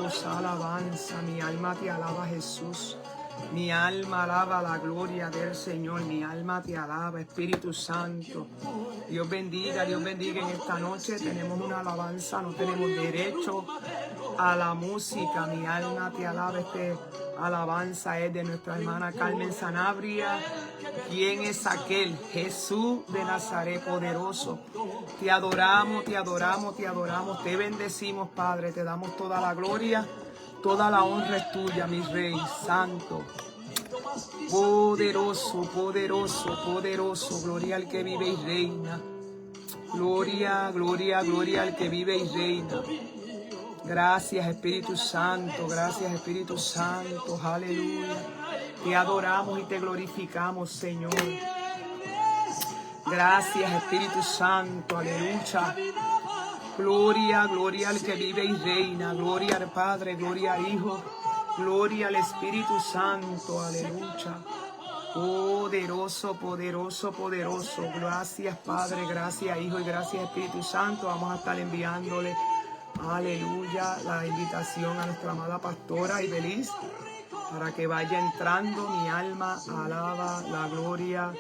Dios, alabanza. Mi alma te alaba, Jesús. Mi alma alaba la gloria del Señor. Mi alma te alaba, Espíritu Santo. Dios bendiga en esta noche. Tenemos una alabanza, no tenemos derecho a la música. Mi alma te alaba. Alabanza es de nuestra hermana Carmen Sanabria. ¿Quién es aquel? Jesús de Nazaret, poderoso. Te adoramos, te adoramos, te adoramos. Te bendecimos, Padre. Te damos toda la gloria. Toda la honra es tuya, mi Rey Santo. Poderoso, poderoso, poderoso. Gloria al que vive y reina. Gloria, gloria, gloria al que vive y reina. Gracias, Espíritu Santo. Gracias, Espíritu Santo. Aleluya. Te adoramos y te glorificamos, Señor. Gracias, Espíritu Santo. Aleluya. Gloria, gloria al que vive y reina. Gloria al Padre, gloria al Hijo. Gloria al Espíritu Santo. Aleluya. Poderoso, poderoso, poderoso. Gracias, Padre, gracias, Hijo y gracias, Espíritu Santo. Vamos a estar enviándole, aleluya, la invitación a nuestra amada pastora Ibeliz para que vaya entrando. Mi alma alaba la gloria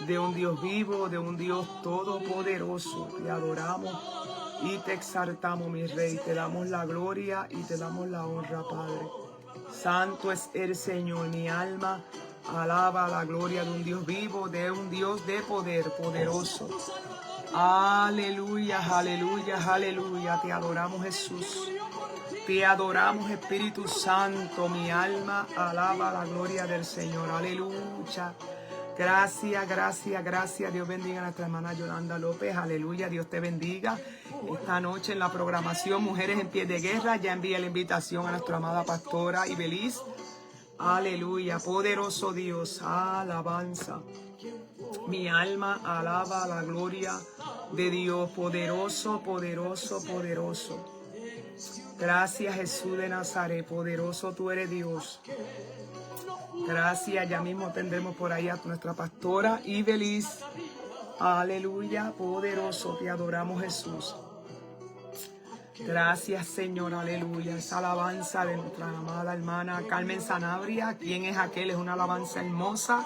de un Dios vivo, de un Dios todopoderoso. Te adoramos y te exaltamos, mi Rey. Te damos la gloria y te damos la honra, Padre. Santo es el Señor. Mi alma alaba la gloria de un Dios vivo, de un Dios de poder, poderoso. Aleluya, aleluya, aleluya. Te adoramos, Jesús. Te adoramos, Espíritu Santo. Mi alma alaba la gloria del Señor. Aleluya. Gracias, gracias, gracias. Dios bendiga a nuestra hermana Yolanda López. Aleluya. Dios te bendiga. Esta noche en la programación Mujeres en Pie de Guerra ya envía la invitación a nuestra amada pastora Ibeliz. Aleluya. Poderoso Dios. Alabanza. Mi alma alaba la gloria de Dios. Poderoso, poderoso, poderoso. Gracias, Jesús de Nazaret. Poderoso tú eres, Dios. Gracias. Ya mismo tendremos por ahí a nuestra pastora Ibeliz. Aleluya. Poderoso. Te adoramos, Jesús. Gracias, Señor. Aleluya. Esa alabanza de nuestra amada hermana Carmen Sanabria. ¿Quién es aquel? Es una alabanza hermosa,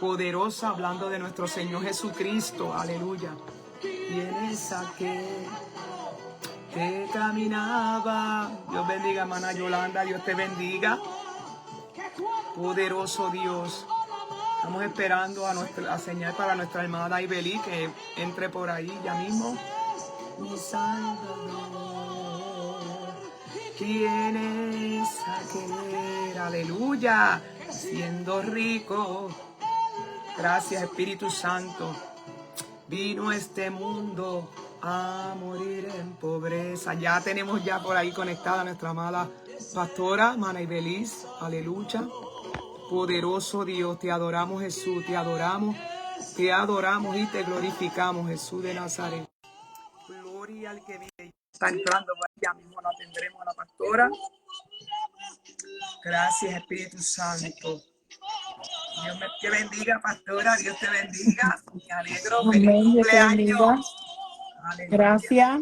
poderosa, hablando de nuestro Señor Jesucristo. Aleluya. ¿Quién es aquel que caminaba? Dios bendiga, hermana Yolanda. Dios te bendiga. Poderoso Dios. Estamos esperando a señal para nuestra hermana Ibeliz que entre por ahí ya mismo. Mi Salvador. ¿Quién es aquel? Aleluya. Siendo rico. Gracias, Espíritu Santo. Vino a este mundo a morir en pobreza. Ya tenemos ya por ahí conectada a nuestra amada pastora, hermana Ibeliz. Aleluya. Poderoso Dios, te adoramos, Jesús. Te adoramos y te glorificamos, Jesús de Nazaret. Gloria al que vive. Está entrando, ya mismo la tendremos a la pastora. Gracias, Espíritu Santo. Dios te bendiga, pastora. Dios te bendiga. Me alegro. Amén. Feliz Dios te bendiga. cumpleaños. Aleluya. Gracias.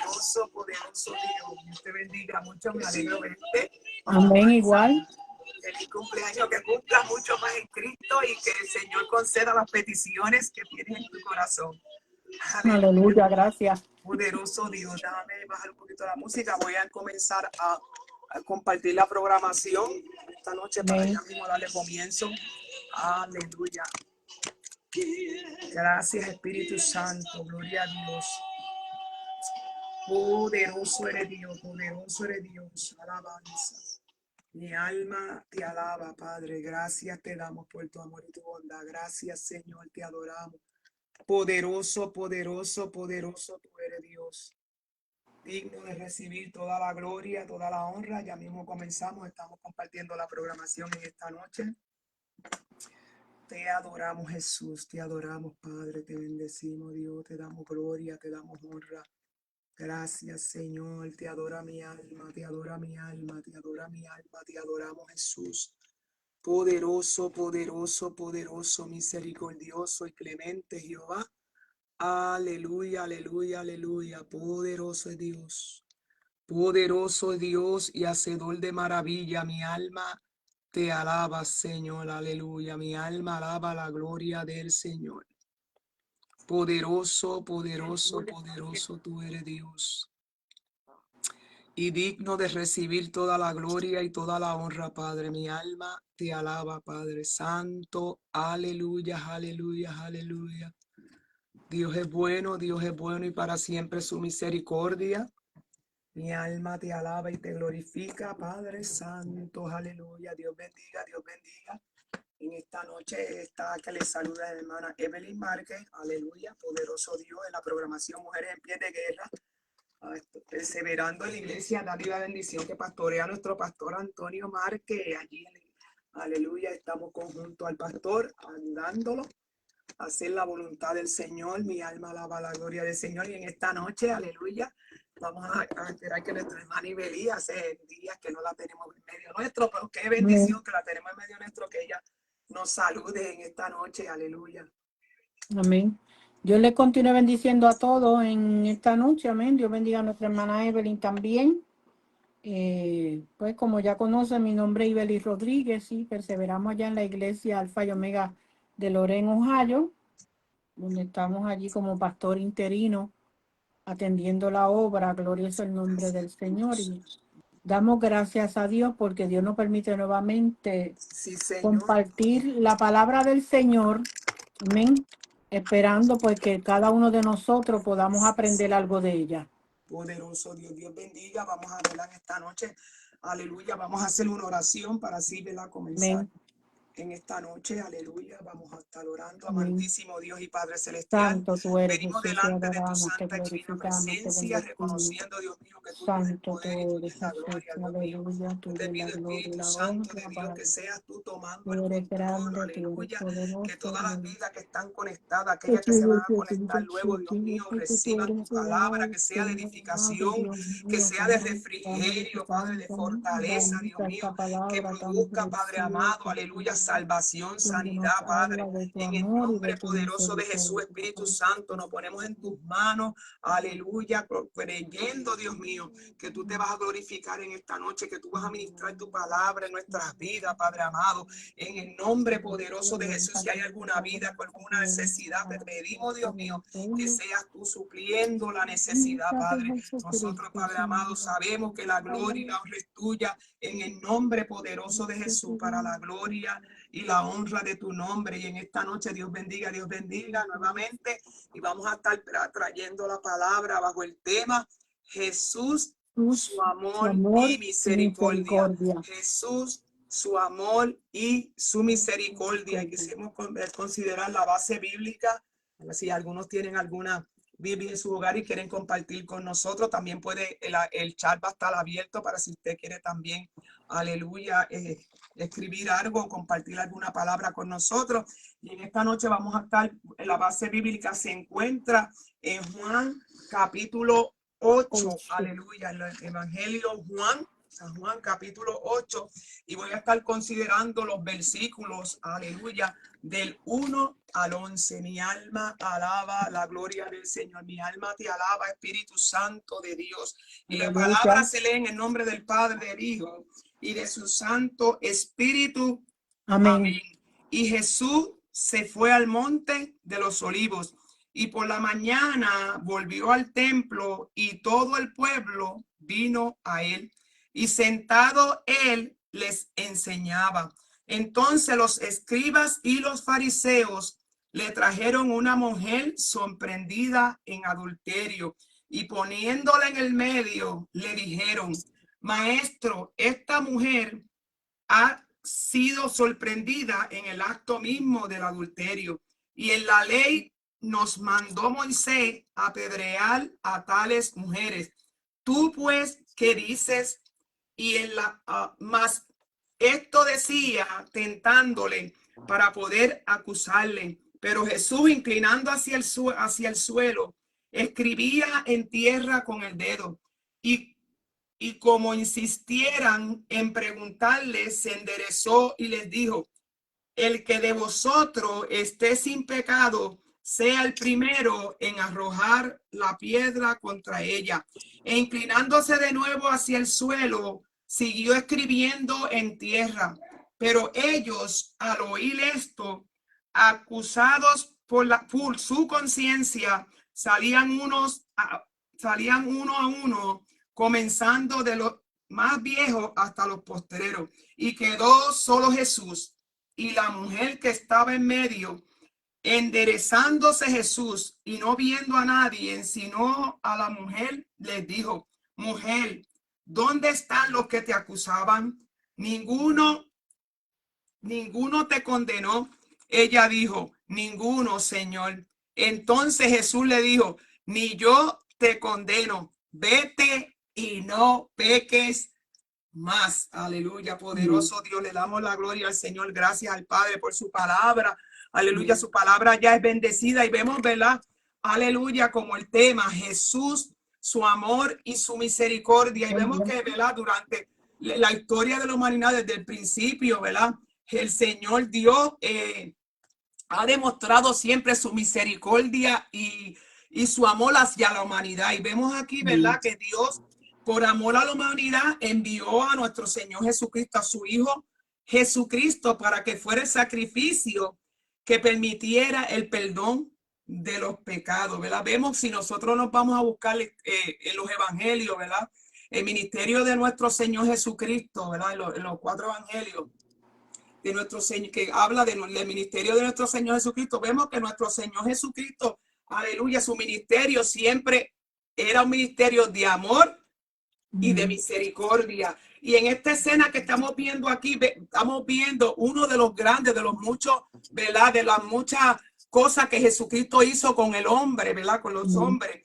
Poderoso, poderoso Dios. Dios te bendiga mucho. Me alegro verte. Amén, igual. Feliz cumpleaños, que cumplas mucho más en Cristo y que el Señor conceda las peticiones que tienes en tu corazón. Aleluya, gracias. Poderoso Dios. Déjame bajar un poquito la música. Voy a comenzar a compartir la programación esta noche para ya mismo darle comienzo. Aleluya. Gracias, Espíritu Santo. Gloria a Dios. Poderoso eres Dios, poderoso eres Dios. Alabanza. Mi alma te alaba, Padre. Gracias te damos por tu amor y tu bondad. Gracias, Señor, te adoramos. Poderoso, poderoso, poderoso tú eres Dios. Digno de recibir toda la gloria, toda la honra. Ya mismo comenzamos, estamos compartiendo la programación en esta noche. Te adoramos, Jesús, te adoramos, Padre, te bendecimos, Dios, te damos gloria, te damos honra. Gracias, Señor, te adora mi alma, te adora mi alma, te adora mi alma, te adoramos, Jesús. Poderoso, poderoso, poderoso, misericordioso y clemente Jehová. Aleluya, aleluya, aleluya. Poderoso es Dios. Poderoso Dios y hacedor de maravilla, mi alma te alaba, Señor, aleluya. Mi alma alaba la gloria del Señor. Poderoso, poderoso, poderoso tú eres, Dios. Y digno de recibir toda la gloria y toda la honra, Padre. Mi alma te alaba, Padre Santo. Aleluya, aleluya, aleluya. Dios es bueno y para siempre su misericordia. Mi alma te alaba y te glorifica, Padre Santo. Aleluya. Dios bendiga, Dios bendiga. En esta noche está que le saluda la hermana Evelyn Márquez. Aleluya. Poderoso Dios en la programación Mujeres en Pie de Guerra. Perseverando en la iglesia, dale la bendición que pastorea nuestro pastor Antonio Márquez. Allí, aleluya, estamos conjunto al pastor, ayudándolo a hacer la voluntad del Señor. Mi alma alaba la gloria del Señor. Y en esta noche, aleluya, vamos a esperar que nuestra hermana Ibelí, hace días que no la tenemos en medio nuestro, pero qué bendición que la tenemos en medio nuestro, que ella nos salude en esta noche. Aleluya. Amén. Dios le continúe bendiciendo a todos en esta noche. Amén. Dios bendiga a nuestra hermana Evelyn también. Pues como ya conocen, mi nombre es Ibelí Rodríguez y perseveramos allá en la iglesia Alfa y Omega de Loren, Ohio, donde estamos allí como pastor interino atendiendo la obra. Gloria es el nombre del Señor. Y damos gracias a Dios porque Dios nos permite nuevamente Sí, Señor. compartir la palabra del Señor. Amén. Esperando pues que cada uno de nosotros podamos aprender algo de ella. Poderoso Dios, Dios bendiga. Vamos a verla en esta noche. Aleluya. Vamos a hacer una oración para así verla comenzar. Amén. En esta noche, aleluya, vamos a estar orando, Amén. amantísimo Dios y Padre Celestial. Santo tú eres, Venimos Jesús, te delante de tu adoramos, te santa y divina glorificamos, te presencia, bendecimos. reconociendo, Dios mío, que tuyo es el Santo poder y tú tuya eres, es la Jesús, gloria, Dios mío. aleluya, Yo tú te eres la pido, gloria y Espíritu la Santo honra, de Dios, Padre. que seas tú tomando Tú el eres control, grande, tú eres aleluya. Que poderoso, todas las amén. vidas que están conectadas, aquellas que se van Jesús, a Jesús, conectar luego, Jesús, Dios mío, Jesús, tú reciban eres tu palabra, real, que sea de Señor, amado edificación, Dios que mío, sea de Padre, Padre refrigerio, Padre, de Santo, fortaleza, Dios bendita esta mío, que palabra tan produzca, Padre amado, preciosa, aleluya, salvación, donde sanidad, nos Padre. habla de tu En el amor y de nombre tu poderoso de Jesús, misericordia. Espíritu Santo, nos ponemos en tus manos, aleluya, creyendo, Dios mío, que tú te vas a glorificar en esta noche, que tú vas a ministrar tu palabra en nuestras vidas, Padre amado. En el nombre poderoso de Jesús, si hay alguna vida con alguna necesidad, te pedimos, Dios mío, que seas tú supliendo la necesidad, Padre. Nosotros, Padre amado, sabemos que la gloria y la honra es tuya en el nombre poderoso de Jesús, para la gloria y la honra de tu nombre. Y en esta noche, Dios bendiga nuevamente. Y vamos a estar trayendo la palabra bajo el tema Jesús, su amor y misericordia. Jesús, su amor y su misericordia. Y quisimos considerar la base bíblica. Si algunos tienen alguna Biblia en su hogar y quieren compartir con nosotros, también puede, el chat va a estar abierto para si usted quiere también, aleluya, escribir algo, compartir alguna palabra con nosotros. Y en esta noche vamos a estar, la base bíblica se encuentra en Juan capítulo 8, aleluya, el Evangelio San Juan capítulo 8, y voy a estar considerando los versículos, aleluya, del 1 al 11. Mi alma alaba la gloria del Señor, mi alma te alaba, Espíritu Santo de Dios. Y la palabra se lee en el nombre del Padre, del Hijo y de su Santo Espíritu. Amén. Y Jesús se fue al monte de los olivos, y por la mañana volvió al templo, y todo el pueblo vino a él, y sentado él les enseñaba. Entonces los escribas y los fariseos le trajeron una mujer sorprendida en adulterio, y poniéndola en el medio, le dijeron: Maestro, esta mujer ha sido sorprendida en el acto mismo del adulterio, y en la ley nos mandó Moisés apedrear a tales mujeres. Tú pues, ¿qué dices? Y en la más esto decía, tentándole para poder acusarle. Pero Jesús, inclinando hacia el suelo, escribía en tierra con el dedo. Y como insistieran en preguntarle, se enderezó y les dijo: el que de vosotros esté sin pecado, sea el primero en arrojar la piedra contra ella. E inclinándose de nuevo hacia el suelo, siguió escribiendo en tierra. Pero ellos, al oír esto, acusados por su conciencia, salían uno a uno, comenzando de los más viejos hasta los postreros. Y quedó solo Jesús y la mujer que estaba en medio. Enderezándose Jesús y no viendo a nadie, sino a la mujer, les dijo: mujer, ¿dónde están los que te acusaban? Ninguno te condenó. Ella dijo: ninguno, Señor. Entonces Jesús le dijo: ni yo te condeno, vete y no peques más. Aleluya, poderoso Dios, le damos la gloria al Señor. Gracias al Padre por su palabra. Aleluya, su palabra ya es bendecida y vemos, ¿verdad? Aleluya, como el tema Jesús, su amor y su misericordia. Y vemos que, ¿verdad? Durante la historia de la humanidad, desde el principio, ¿verdad? El Señor Dios ha demostrado siempre su misericordia y su amor hacia la humanidad. Y vemos aquí, ¿verdad? Que Dios, por amor a la humanidad, envió a nuestro Señor Jesucristo, a su Hijo Jesucristo, para que fuera el sacrificio que permitiera el perdón de los pecados, ¿verdad? Vemos, si nosotros nos vamos a buscar en los evangelios, ¿verdad? El ministerio de nuestro Señor Jesucristo, ¿verdad? En los 4 evangelios de nuestro Señor, que habla del ministerio de nuestro Señor Jesucristo, vemos que nuestro Señor Jesucristo, aleluya, su ministerio siempre era un ministerio de amor y de misericordia. Y en esta escena que estamos viendo aquí, estamos viendo uno de los grandes, de los muchos, ¿verdad? De las muchas cosas que Jesucristo hizo con el hombre, ¿verdad? Con los hombres.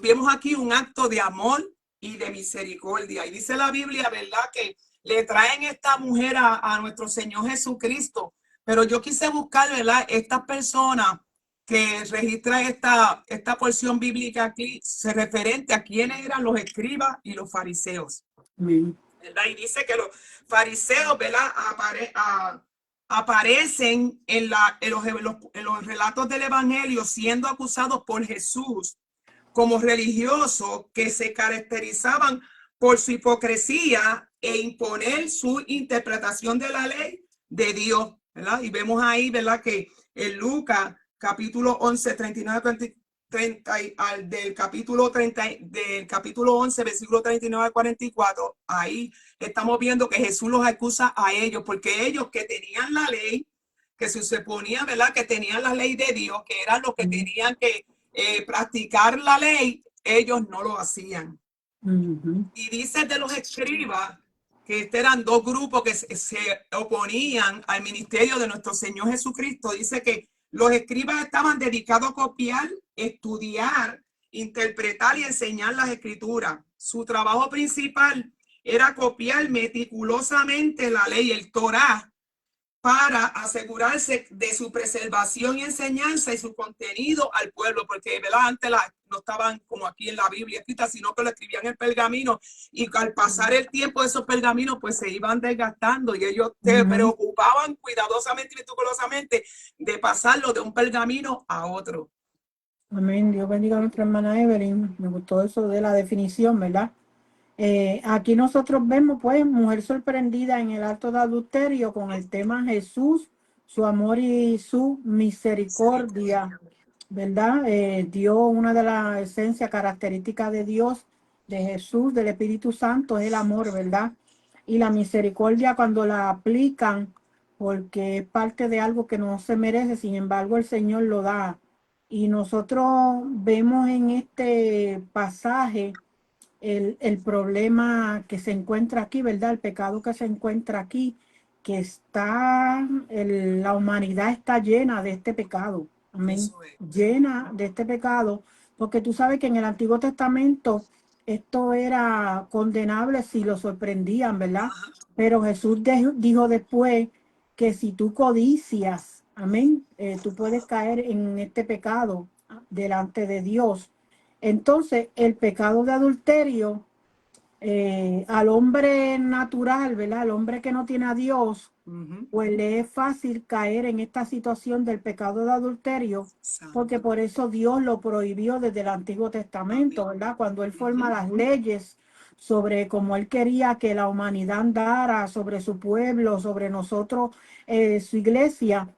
Vemos aquí un acto de amor y de misericordia. Y dice la Biblia, ¿verdad? Que le traen esta mujer a nuestro Señor Jesucristo. Pero yo quise buscar, ¿verdad? Estas personas que registra esta porción bíblica aquí, se referente a quiénes eran los escribas y los fariseos. ¿Verdad? Y dice que los fariseos, ¿verdad? Aparecen en los relatos del evangelio siendo acusados por Jesús como religiosos que se caracterizaban por su hipocresía e imponer su interpretación de la ley de Dios, ¿verdad? Y vemos ahí, ¿verdad? Que en Lucas capítulo 11, 39, 30, del capítulo 30, del capítulo 11, versículo 39 al 44, ahí estamos viendo que Jesús los acusa a ellos, porque ellos que tenían la ley, que se suponía, ¿verdad? Que tenían la ley de Dios, que eran los que tenían que practicar la ley, ellos no lo hacían. Y dice de los escribas que eran 2 grupos que se oponían al ministerio de nuestro Señor Jesucristo. Dice que los escribas estaban dedicados a copiar, estudiar, interpretar y enseñar las escrituras. Su trabajo principal era copiar meticulosamente la ley, el Torá, para asegurarse de su preservación y enseñanza y su contenido al pueblo, porque ¿verdad? Antes no estaban como aquí en la Biblia escrita, sino que lo escribían en pergamino, y al pasar el tiempo de esos pergaminos pues se iban desgastando y ellos se preocupaban cuidadosamente y meticulosamente de pasarlo de un pergamino a otro. Amén. Dios bendiga a nuestra hermana Evelyn. Me gustó eso de la definición, ¿verdad? Aquí nosotros vemos, pues, mujer sorprendida en el acto de adulterio con el tema Jesús, su amor y su misericordia, ¿verdad? Dios, una de las esencias características de Dios, de Jesús, del Espíritu Santo, es el amor, ¿verdad? Y la misericordia cuando la aplican, porque es parte de algo que no se merece, sin embargo el Señor lo da. Y nosotros vemos en este pasaje el problema que se encuentra aquí, ¿verdad? El pecado que se encuentra aquí, que la humanidad está llena de este pecado. Amén. Llena de este pecado, porque tú sabes que en el Antiguo Testamento esto era condenable si lo sorprendían, ¿verdad? Pero Jesús dijo después que si tú codicias, amén, tú puedes caer en este pecado delante de Dios. Entonces, el pecado de adulterio al hombre natural, ¿verdad? Al hombre que no tiene a Dios, Ujú. pues le es fácil caer en esta situación del pecado de adulterio, porque Santo. por eso Dios lo prohibió desde el Antiguo Testamento, Amén. ¿verdad? Cuando Él forma Ujú. las leyes sobre cómo Él quería que la humanidad andara, sobre su pueblo, sobre nosotros, su iglesia,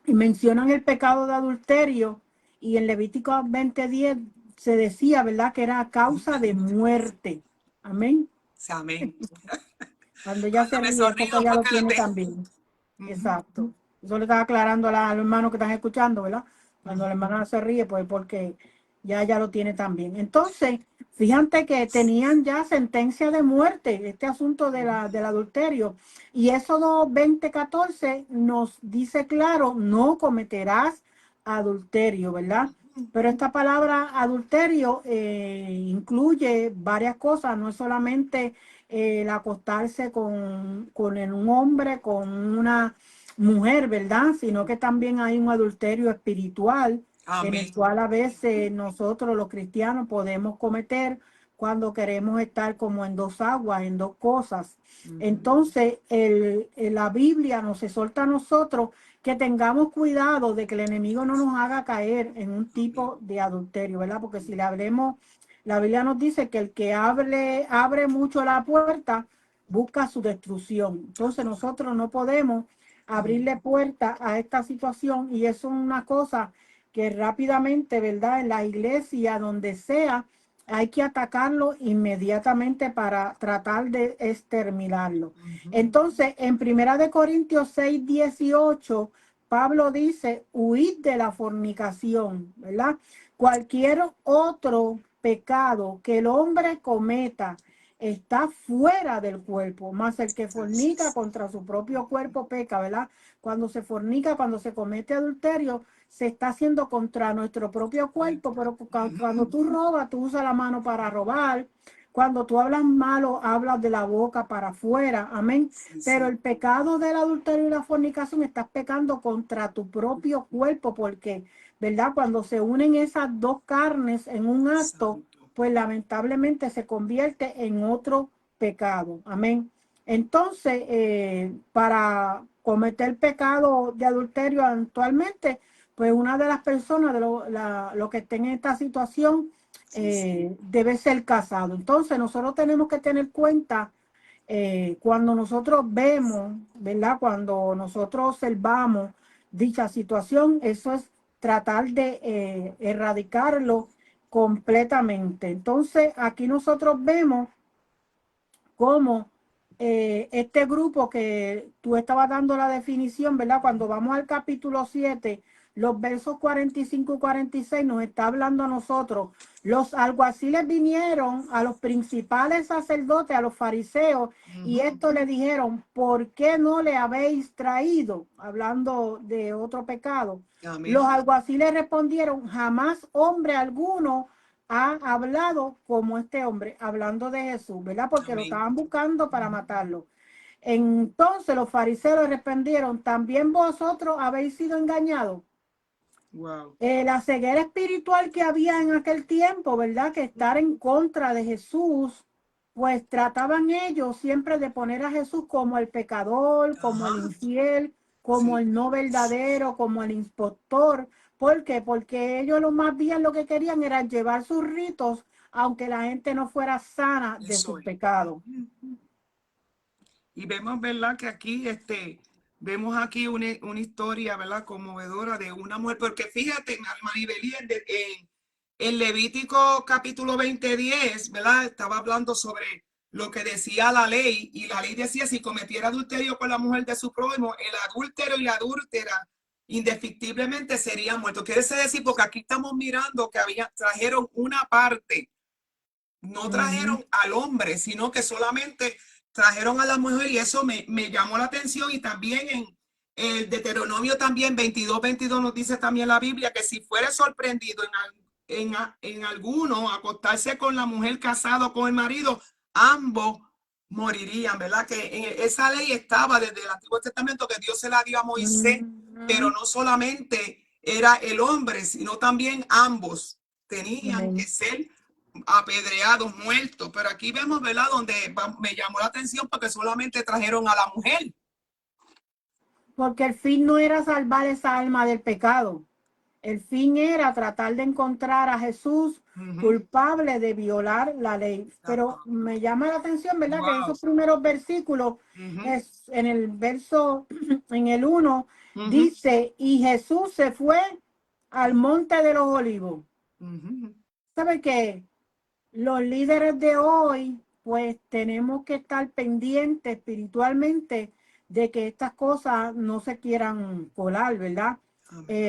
y mencionan el pecado de adulterio, y en Levítico 20:10 se decía, ¿verdad?, que era causa de muerte. Amén. Amén. Cuando ella Cuando se me ríe es porque sonrío ella fue lo que tiene le... también. Ujú. Exacto. Eso le estaba aclarando a los hermanos que están escuchando, ¿verdad? Cuando la Ujú. hermana se ríe, pues porque ya ella lo tiene también. Entonces, fíjate que tenían ya sentencia de muerte, este asunto del adulterio. Y Éxodo 20:14 nos dice claro, no cometerás adulterio, ¿verdad? Pero esta palabra adulterio incluye varias cosas, no es solamente el acostarse con un hombre, con una mujer, ¿verdad? Sino que también hay un adulterio espiritual en el Amén. cual a veces nosotros los cristianos podemos cometer cuando queremos estar como en dos aguas, en dos cosas. Ujú. Entonces, la Biblia nos exhorta a nosotros que tengamos cuidado de que el enemigo no nos haga caer en un Amén. tipo de adulterio, ¿verdad? Porque si le hablemos, la Biblia nos dice que el que abre mucho la puerta busca su destrucción. Entonces Amén. nosotros no podemos Ujú. abrirle puerta a esta situación, y eso es una cosa que rápidamente, ¿verdad? En la iglesia, donde sea, hay que atacarlo inmediatamente para tratar de exterminarlo. Ujú. Entonces, en Primera de Corintios 6:18, Pablo dice, huid de la fornicación, ¿verdad? Cualquier otro pecado que el hombre cometa está fuera del cuerpo, más el que fornica contra su propio cuerpo peca, ¿verdad? Cuando se fornica, cuando se comete adulterio, se está haciendo contra nuestro propio cuerpo, pero cuando Ujú. tú robas, tú usas la mano para robar. Cuando tú hablas malo, hablas de la boca para afuera, amén. Sí, Pero sí. el pecado del adulterio y la fornicación, estás pecando contra tu propio cuerpo, porque, ¿verdad? Cuando se unen esas dos carnes en un acto, Santo. pues lamentablemente se convierte en otro pecado, amén. Entonces, para cometer pecado de adulterio actualmente, pues una de las personas, de lo que estén en esta situación, Sí, sí. debe ser casado. Entonces, nosotros tenemos que tener cuenta, cuando nosotros vemos, ¿verdad? Cuando nosotros observamos dicha situación, eso es tratar de erradicarlo completamente. Entonces, aquí nosotros vemos cómo este grupo que tú estabas dando la definición, ¿verdad? Cuando vamos al capítulo 7, los versos 45 y 46 nos está hablando a nosotros. Los alguaciles vinieron a los principales sacerdotes, a los fariseos, y Ujú. estos le dijeron, ¿por qué no le habéis traído? Hablando de otro pecado. Los Amén. alguaciles respondieron, jamás hombre alguno ha hablado como este hombre, hablando de Jesús, ¿verdad? Porque lo Amén. estaban buscando para matarlo. Entonces los fariseos respondieron, ¿también vosotros habéis sido engañados? Wow. La ceguera espiritual que había en aquel tiempo, ¿verdad? Que estar en contra de Jesús, pues trataban ellos siempre de poner a Jesús como el pecador, como el Ajá. infiel, como Sí. el no verdadero, como el impostor. ¿Por qué? Porque ellos lo más bien lo que querían era llevar sus ritos, aunque la gente no fuera sana de Eso sus es. pecados. Ujú. Y vemos, ¿verdad? Que aquí, vemos aquí una historia, ¿verdad? Conmovedora de una mujer, porque fíjate, hermana Ibelí, en Levítico capítulo 20:10, ¿verdad? Estaba hablando sobre lo que decía la ley, y la ley decía, si cometiera adulterio con la mujer de su prójimo, el adúltero y la adúltera indefectiblemente serían muertos. Quiere decir, porque aquí estamos mirando que trajeron una parte, no Ujú, trajeron al hombre, sino que solamente trajeron a la mujer, y eso me llamó la atención. Y también en el Deuteronomio también 22:22 nos dice también la Biblia que si fuere sorprendido en alguno acostarse con la mujer casado con el marido, ambos morirían, ¿verdad? Que en esa ley estaba desde el Antiguo Testamento, que Dios se la dio a Moisés, pero ujú. no solamente era el hombre, sino también ambos tenían que Amén. ser apedreados, muertos. Pero aquí vemos, ¿verdad? Donde me llamó la atención porque solamente trajeron a la mujer. Porque el fin no era salvar esa alma del pecado. El fin era tratar de encontrar a Jesús culpable de violar la ley. Pero me llama la atención, ¿verdad? Que esos primeros versículos, es, en el verso, en el 1, dice, y Jesús se fue al monte de los olivos. ¿Sabe qué? Los líderes de hoy, pues tenemos que estar pendientes espiritualmente de que estas cosas no se quieran colar, ¿verdad?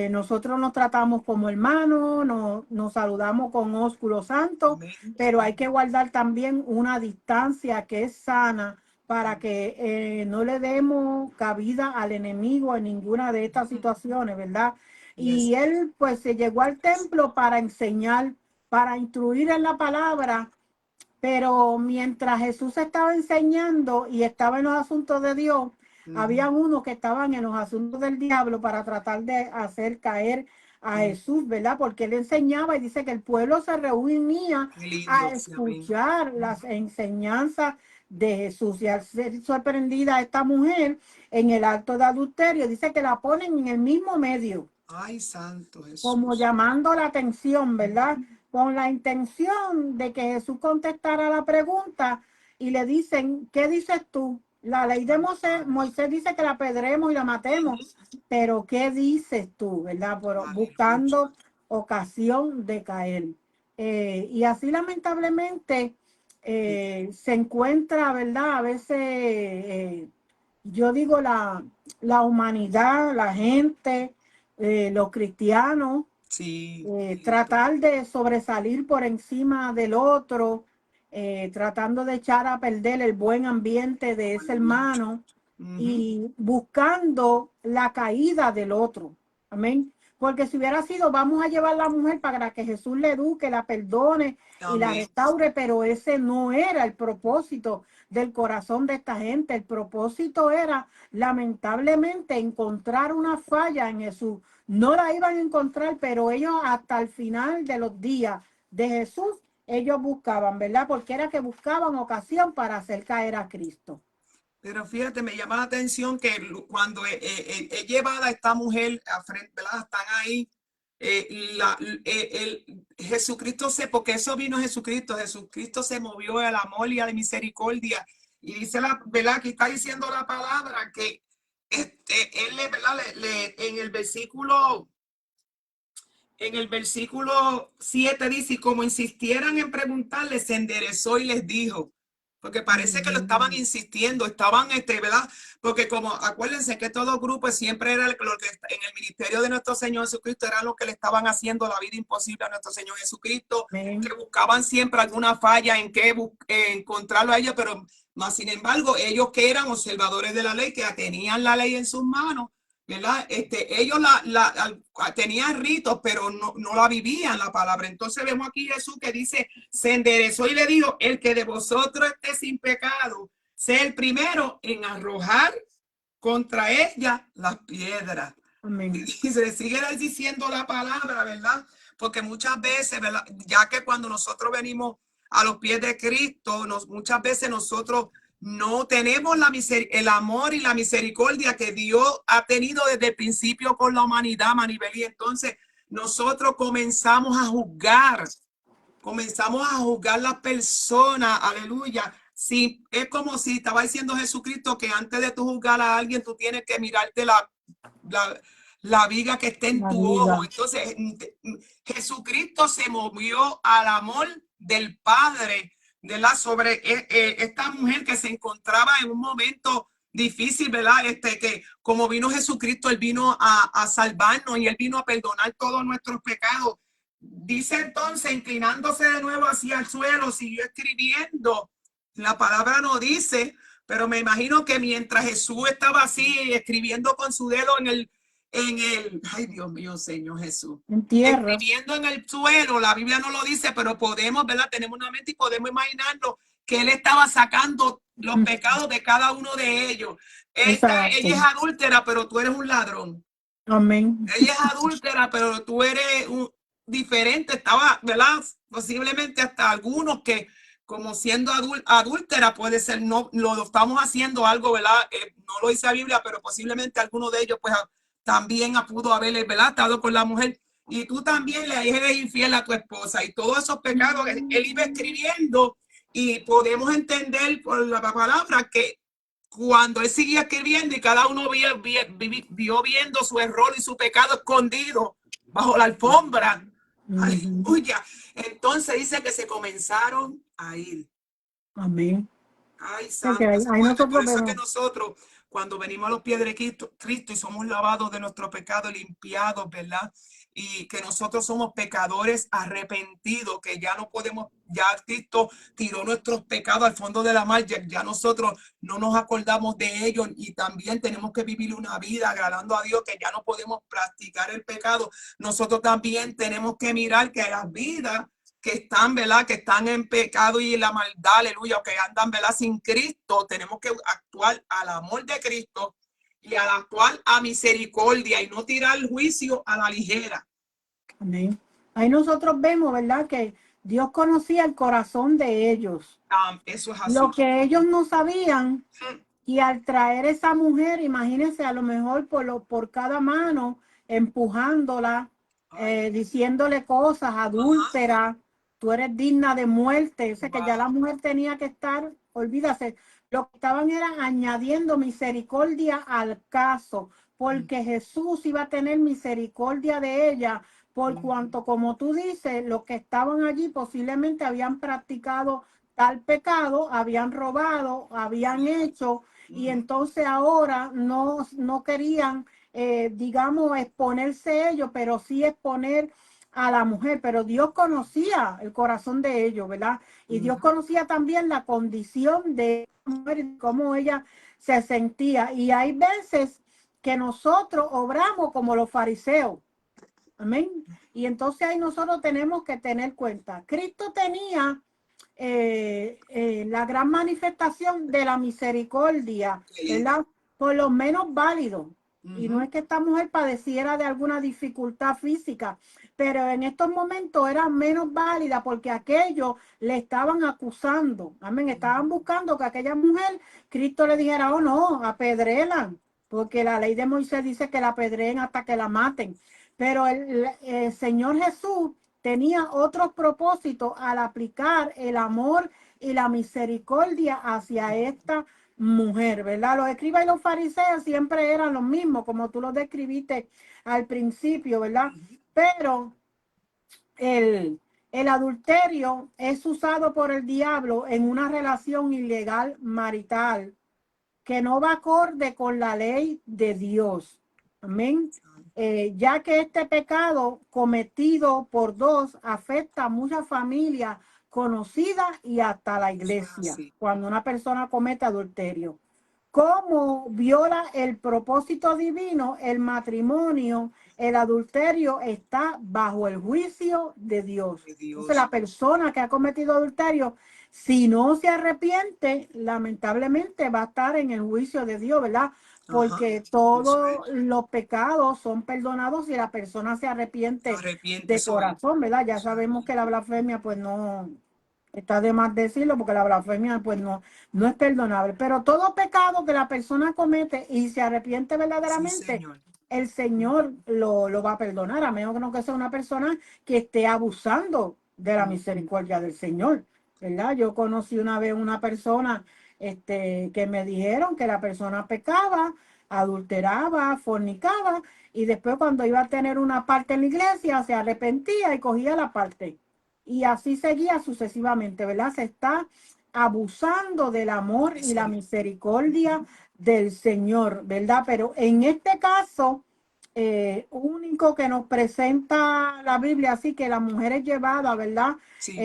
Nosotros nos tratamos como hermanos, nos saludamos con ósculo santo, pero hay que guardar también una distancia que es sana para que no le demos cabida al enemigo en ninguna de estas situaciones, ¿verdad? Y él pues se llegó al templo para enseñar, para instruir en la palabra, pero mientras Jesús estaba enseñando y estaba en los asuntos de Dios, había unos que estaban en los asuntos del diablo para tratar de hacer caer a Jesús, ¿verdad? Porque él enseñaba y dice que el pueblo se reunía a escuchar las enseñanzas de Jesús. Y al ser sorprendida esta mujer en el acto de adulterio, dice que la ponen en el mismo medio. Ay, santo Jesús. Como llamando la atención, ¿verdad? Con la intención de que Jesús contestara la pregunta y le dicen, ¿qué dices tú? La ley de Moisés dice que la apedremos y la matemos, pero ¿qué dices tú? ¿Verdad? Pero buscando ocasión de caer. Y así lamentablemente se encuentra, ¿verdad? A veces, yo digo, la humanidad, la gente, los cristianos, tratar de sobresalir por encima del otro, tratando de echar a perder el buen ambiente de ese hermano y buscando la caída del otro. Amén. Porque si hubiera sido, vamos a llevar a la mujer para que Jesús le eduque, la perdone y la restaure, pero ese no era el propósito del corazón de esta gente. El propósito era, lamentablemente, encontrar una falla en Jesús. No la iban a encontrar, pero ellos hasta el final de los días de Jesús, ellos buscaban, ¿verdad? Porque era que buscaban ocasión para hacer caer a Cristo. Pero fíjate, me llama la atención que cuando es llevada a esta mujer a frente, ¿verdad? Están ahí, Jesucristo porque eso vino Jesucristo se movió al amor y a la misericordia. Y dice ¿verdad? Aquí está diciendo la palabra que él, ¿verdad? En el versículo 7 dice, y como insistieran en preguntarle, se enderezó y les dijo. Porque parece que lo estaban insistiendo, estaban, ¿verdad? Porque como, acuérdense que todo grupo siempre era lo que en el ministerio de nuestro Señor Jesucristo era lo que le estaban haciendo la vida imposible a nuestro Señor Jesucristo, que buscaban siempre alguna falla en que encontrarlo a ellos, pero más sin embargo, ellos que eran observadores de la ley, que tenían la ley en sus manos, ¿verdad? Ellos tenían ritos, pero no la vivían la palabra. Entonces vemos aquí Jesús que dice, se enderezó y le dijo, el que de vosotros esté sin pecado, sea el primero en arrojar contra ella las piedras. Amén. Y se sigue diciendo la palabra, ¿verdad? Porque muchas veces, ¿verdad? Ya que cuando nosotros venimos a los pies de Cristo, muchas veces nosotros no tenemos el amor y la misericordia que Dios ha tenido desde el principio con la humanidad, Maribel. Y entonces nosotros comenzamos a juzgar las personas, aleluya. Sí, es como si estaba diciendo Jesucristo que antes de tú juzgar a alguien, tú tienes que mirarte la viga que está en tu ojo. Entonces, Jesucristo se movió al amor del Padre, ¿verdad? Sobre esta mujer que se encontraba en un momento difícil, ¿verdad? Que como vino Jesucristo, él vino a salvarnos y él vino a perdonar todos nuestros pecados. Dice entonces, inclinándose de nuevo hacia el suelo, siguió escribiendo. La palabra no dice, pero me imagino que mientras Jesús estaba así escribiendo con su dedo en el, ay Dios mío, Señor Jesús, escribiendo en el suelo, la Biblia no lo dice, pero podemos, ¿verdad? Tenemos una mente y podemos imaginarnos que él estaba sacando los pecados de cada uno de ellos. Ella es adúltera, pero tú eres un ladrón. Amén. Ella es adúltera, pero tú eres diferente, estaba, ¿verdad? posiblemente hasta algunos que como siendo adúltera puede ser, no lo estamos haciendo algo, ¿verdad? No lo dice la Biblia, pero posiblemente alguno de ellos pues también pudo haberle, ¿verdad? Estado con la mujer. Y tú también le eres infiel a tu esposa y todos esos pecados él iba escribiendo y podemos entender por la palabra que cuando él seguía escribiendo y cada uno vio viendo su error y su pecado escondido bajo la alfombra. Aleluya. Entonces dice que se comenzaron a ir. Amén. Ay, Porque santo. ahí Por nosotros eso es que vemos. nosotros, cuando venimos a los pies de Cristo y somos lavados de nuestro pecado, limpiados, ¿verdad? Y que nosotros somos pecadores arrepentidos, que ya no podemos, ya Cristo tiró nuestros pecados al fondo de la mar, ya nosotros no nos acordamos de ellos y también tenemos que vivir una vida agradando a Dios, que ya no podemos practicar el pecado. Nosotros también tenemos que mirar que las vidas que están, ¿verdad? Que están en pecado y en la maldad, aleluya, o que andan, ¿verdad? Sin Cristo, tenemos que actuar al amor de Cristo y al actuar a misericordia y no tirar el juicio a la ligera. Amén. Ahí nosotros vemos, ¿verdad? Que Dios conocía el corazón de ellos. Eso es así. Lo que ellos no sabían, y al traer esa mujer, imagínense, a lo mejor por cada mano, empujándola, diciéndole cosas, adúltera, tú eres digna de muerte. O sea, que ya la mujer tenía que estar, olvídase, lo que estaban era añadiendo misericordia al caso, porque Jesús iba a tener misericordia de ella, por cuanto, como tú dices, los que estaban allí posiblemente habían practicado tal pecado, habían robado, habían hecho, y entonces ahora no querían, digamos, exponerse ellos, pero sí exponer a la mujer. Pero Dios conocía el corazón de ellos, ¿verdad? Y Dios conocía también la condición de la mujer y cómo ella se sentía. Y hay veces que nosotros obramos como los fariseos. Amén. Y entonces ahí nosotros tenemos que tener cuenta. Cristo tenía la gran manifestación de la misericordia, ¿verdad? Por lo menos válido. Y no es que esta mujer padeciera de alguna dificultad física, pero en estos momentos era menos válida porque aquellos le estaban acusando. Amén. Estaban buscando que aquella mujer, Cristo le dijera, oh no, apedréla, porque la ley de Moisés dice que la apedreen hasta que la maten. Pero el Señor Jesús tenía otros propósitos al aplicar el amor y la misericordia hacia esta mujer, ¿verdad? Los escribas y los fariseos siempre eran los mismos, como tú lo describiste al principio, ¿verdad? Pero el adulterio es usado por el diablo en una relación ilegal marital que no va acorde con la ley de Dios. Amén. Ya que este pecado cometido por dos afecta a muchas familias conocidas y hasta la iglesia, cuando una persona comete adulterio. Como viola el propósito divino, el matrimonio, el adulterio está bajo el juicio de Dios. Entonces, la persona que ha cometido adulterio, si no se arrepiente, lamentablemente va a estar en el juicio de Dios, ¿verdad? Porque todos los pecados son perdonados si la persona se arrepiente de corazón, ¿verdad? Ya sabemos que la blasfemia, pues no, está de más decirlo, porque la blasfemia, pues no es perdonable. Pero todo pecado que la persona comete y se arrepiente verdaderamente, el Señor lo va a perdonar, a menos que no que sea una persona que esté abusando de la misericordia del Señor, ¿verdad? Yo conocí una vez una persona que me dijeron que la persona pecaba, adulteraba, fornicaba, y después cuando iba a tener una parte en la iglesia, se arrepentía y cogía la parte. Y así seguía sucesivamente, ¿verdad? Se está abusando del amor y la misericordia del Señor, ¿verdad? Pero en este caso, único que nos presenta la Biblia, así que la mujer es llevada, ¿verdad?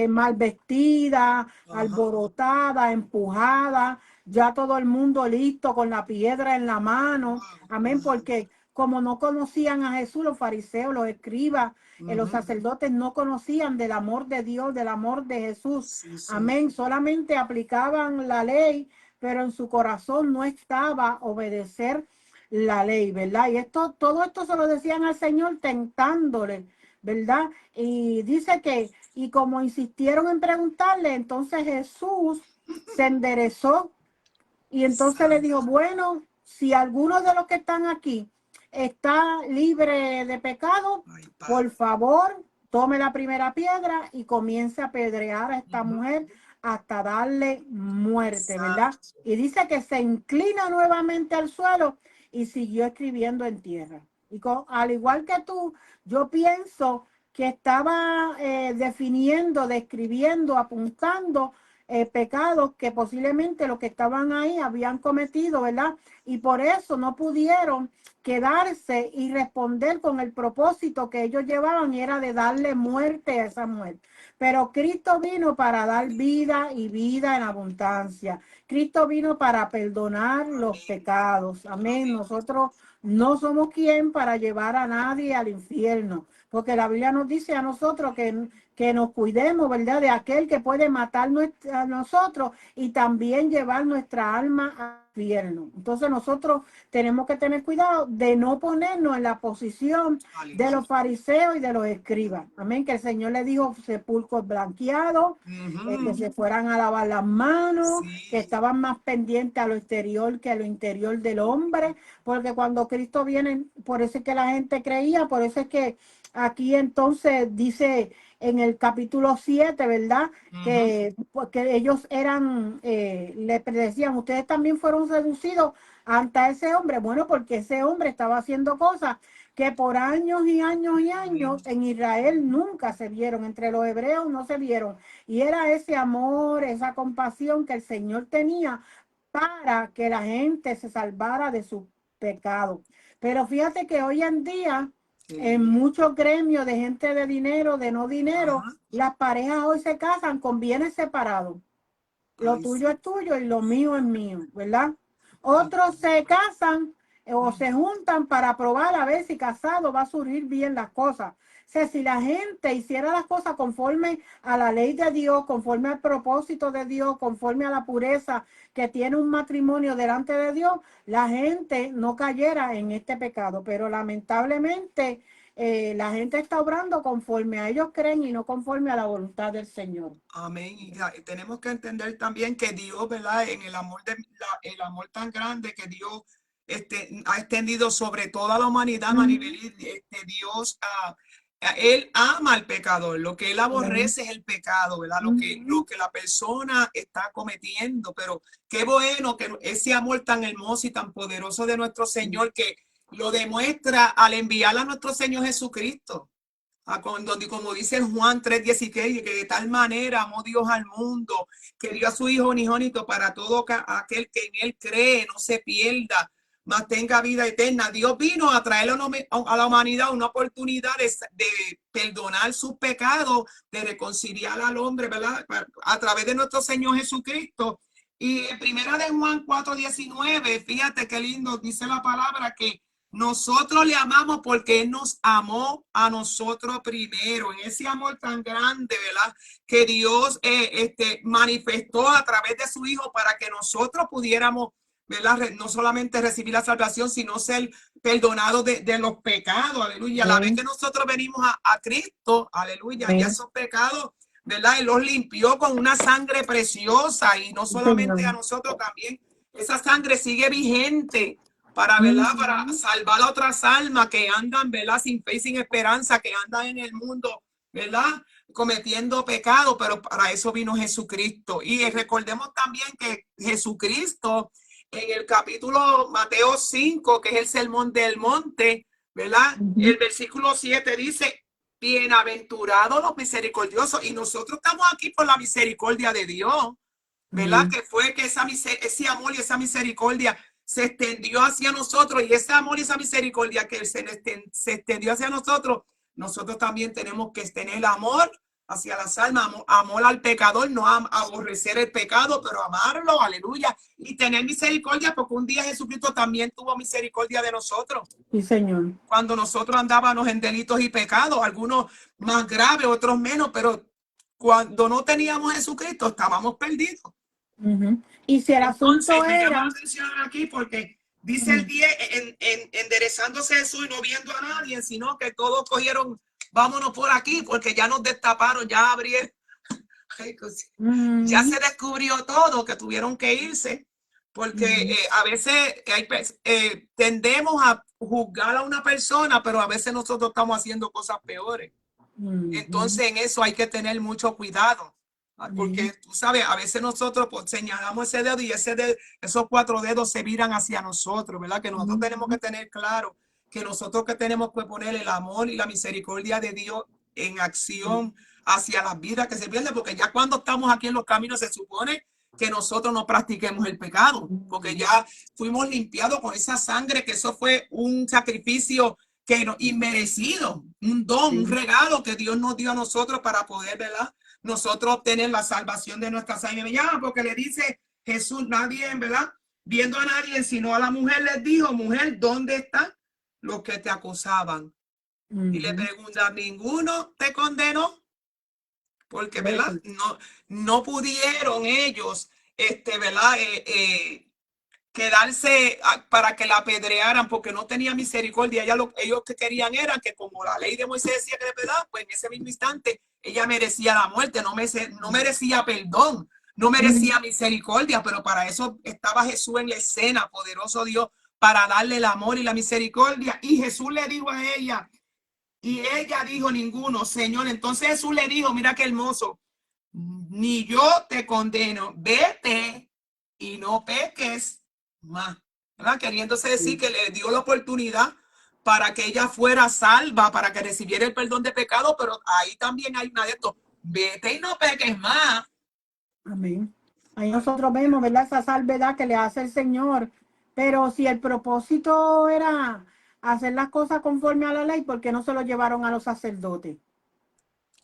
Mal vestida, alborotada, empujada, ya todo el mundo listo con la piedra en la mano. Amén, porque como no conocían a Jesús, los fariseos, los escribas, los sacerdotes no conocían del amor de Dios, del amor de Jesús. Amén, solamente aplicaban la ley, pero en su corazón no estaba obedecer la ley, ¿verdad? Y todo esto se lo decían al Señor tentándole, ¿verdad? Y dice que Y como insistieron en preguntarle, entonces Jesús se enderezó y entonces le dijo, bueno, si alguno de los que están aquí está libre de pecado, por favor, tome la primera piedra y comience a apedrear a esta mujer hasta darle muerte, ¿verdad? Y dice que se inclina nuevamente al suelo y siguió escribiendo en tierra. Y al igual que tú, yo pienso que estaba definiendo, describiendo, apuntando pecados que posiblemente los que estaban ahí habían cometido, ¿verdad? Y por eso no pudieron quedarse y responder con el propósito que ellos llevaban, y era de darle muerte a esa mujer. Pero Cristo vino para dar vida y vida en abundancia. Cristo vino para perdonar los pecados. Amén. Nosotros no somos quien para llevar a nadie al infierno, porque la Biblia nos dice a nosotros que nos cuidemos, ¿verdad? De aquel que puede matar a nosotros y también llevar nuestra alma al infierno. Entonces nosotros tenemos que tener cuidado de no ponernos en la posición de los fariseos y de los escribas. Amén. Que el Señor le dijo sepulcros blanqueados, que se fueran a lavar las manos, que estaban más pendientes a lo exterior que a lo interior del hombre, porque cuando Cristo viene, por eso es que la gente creía, por eso es que aquí entonces dice en el capítulo 7, ¿verdad? Que ellos eran, le predecían, ustedes también fueron seducidos ante ese hombre. Bueno, porque ese hombre estaba haciendo cosas que por años y años y años en Israel nunca se vieron, entre los hebreos no se vieron. Y era ese amor, esa compasión que el Señor tenía para que la gente se salvara de su pecado. Pero fíjate que hoy en día, en muchos gremios de gente de dinero, de no dinero, las parejas hoy se casan con bienes separados. Lo tuyo es tuyo y lo mío es mío, ¿verdad? Otros se casan o se juntan para probar a ver si casado va a surgir bien las cosas. O sea, si la gente hiciera las cosas conforme a la ley de Dios, conforme al propósito de Dios, conforme a la pureza que tiene un matrimonio delante de Dios, la gente no cayera en este pecado. Pero lamentablemente la gente está obrando conforme a ellos creen y no conforme a la voluntad del Señor. Amén. Y tenemos que entender también que Dios, ¿verdad? En el amor el amor tan grande que Dios ha extendido sobre toda la humanidad, Maribel, Dios él ama al pecador. Lo que él aborrece es el pecado, ¿verdad? Lo que la persona está cometiendo. Pero qué bueno que ese amor tan hermoso y tan poderoso de nuestro Señor, que lo demuestra al enviar a nuestro Señor Jesucristo. Como dice Juan 3:16, que de tal manera amó Dios al mundo, que dio a su Hijo unigénito para todo aquel que en él cree, no se pierda, mas tenga vida eterna. Dios vino a traer a la humanidad una oportunidad de perdonar sus pecados, de reconciliar al hombre, ¿verdad? A través de nuestro Señor Jesucristo. Y en primera de Juan 4:19, fíjate qué lindo dice la palabra, que nosotros le amamos porque Él nos amó a nosotros primero, en ese amor tan grande, ¿verdad? Que Dios manifestó a través de su Hijo para que nosotros pudiéramos, ¿verdad? No solamente recibir la salvación, sino ser perdonados de los pecados, aleluya. A la vez que nosotros venimos a Cristo, aleluya, ya esos pecados, ¿verdad? Él los limpió con una sangre preciosa, y no solamente a nosotros, también esa sangre sigue vigente para, ¿verdad? Para salvar a otras almas que andan, ¿verdad? Sin fe y sin esperanza, que andan en el mundo, ¿verdad? Cometiendo pecado, pero para eso vino Jesucristo. Y recordemos también que Jesucristo, en el capítulo Mateo 5, que es el sermón del monte, ¿verdad? El versículo 7 dice: bienaventurados los misericordiosos. Y nosotros estamos aquí por la misericordia de Dios, ¿verdad? Que fue que ese amor y esa misericordia se extendió hacia nosotros, y ese amor y esa misericordia que se extendió hacia nosotros, nosotros también tenemos que tener amor hacia las almas, amor al pecador, no aborrecer el pecado, pero amarlo, aleluya, y tener misericordia, porque un día Jesucristo también tuvo misericordia de nosotros. Sí, Señor. Cuando nosotros andábamos en delitos y pecados, algunos más graves, otros menos, pero cuando no teníamos a Jesucristo, estábamos perdidos. Y si el asunto me era... llama la atención aquí porque dice el 10, enderezándose Jesús y no viendo a nadie, sino que todos cogieron, vámonos por aquí, porque ya nos destaparon, ya abrieron. Ya se descubrió todo, que tuvieron que irse, porque a veces tendemos a juzgar a una persona, pero a veces nosotros estamos haciendo cosas peores. Entonces en eso hay que tener mucho cuidado, porque tú sabes, a veces nosotros pues, señalamos ese dedo y esos 4 dedos se viran hacia nosotros, ¿verdad? Que nosotros tenemos que tener claro que nosotros que tenemos que poner el amor y la misericordia de Dios en acción hacia las vidas que se pierden, porque ya cuando estamos aquí en los caminos se supone que nosotros no practiquemos el pecado, porque ya fuimos limpiados con esa sangre, que eso fue un sacrificio que no, inmerecido, un don, un regalo que Dios nos dio a nosotros para poder, ¿verdad? Nosotros obtener la salvación de nuestra sangre. Me llama porque le dice Jesús, nadie, ¿verdad? Viendo a nadie, sino a la mujer les dijo, mujer, ¿dónde están los que te acusaban? Y le pregunta, ¿ninguno te condenó? Porque, ¿verdad? No pudieron ellos, ¿verdad? Quedarse para que la apedrearan porque no tenía misericordia. Ellos que querían era que como la ley de Moisés decía que ¿verdad? Pues en ese mismo instante ella merecía la muerte, no merecía perdón, no merecía misericordia, pero para eso estaba Jesús en la escena, poderoso Dios, para darle el amor y la misericordia. Y Jesús le dijo a ella, y ella dijo ninguno, Señor. Entonces Jesús le dijo, mira qué hermoso, ni yo te condeno, vete y no peques más, ¿verdad? Queriéndose decir que le dio la oportunidad para que ella fuera salva, para que recibiera el perdón de pecado, pero ahí también hay una de estos, vete y no peques más. Amén. Ahí nosotros vemos, ¿verdad? Esa salvedad que le hace el Señor. Pero si el propósito era hacer las cosas conforme a la ley, ¿por qué no se lo llevaron a los sacerdotes?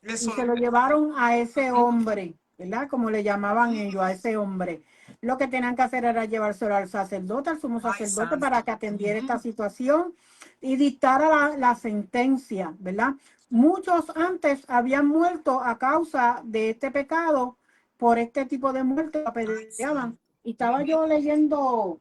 Eso y se lo llevaron a ese hombre, ¿verdad? Como le llamaban ellos, a ese hombre. Lo que tenían que hacer era llevárselo al sacerdote, al sumo sacerdote, para que atendiera esta situación y dictara la sentencia, ¿verdad? Muchos antes habían muerto a causa de este pecado, por este tipo de muerte, apedreaban. Y estaba yo leyendo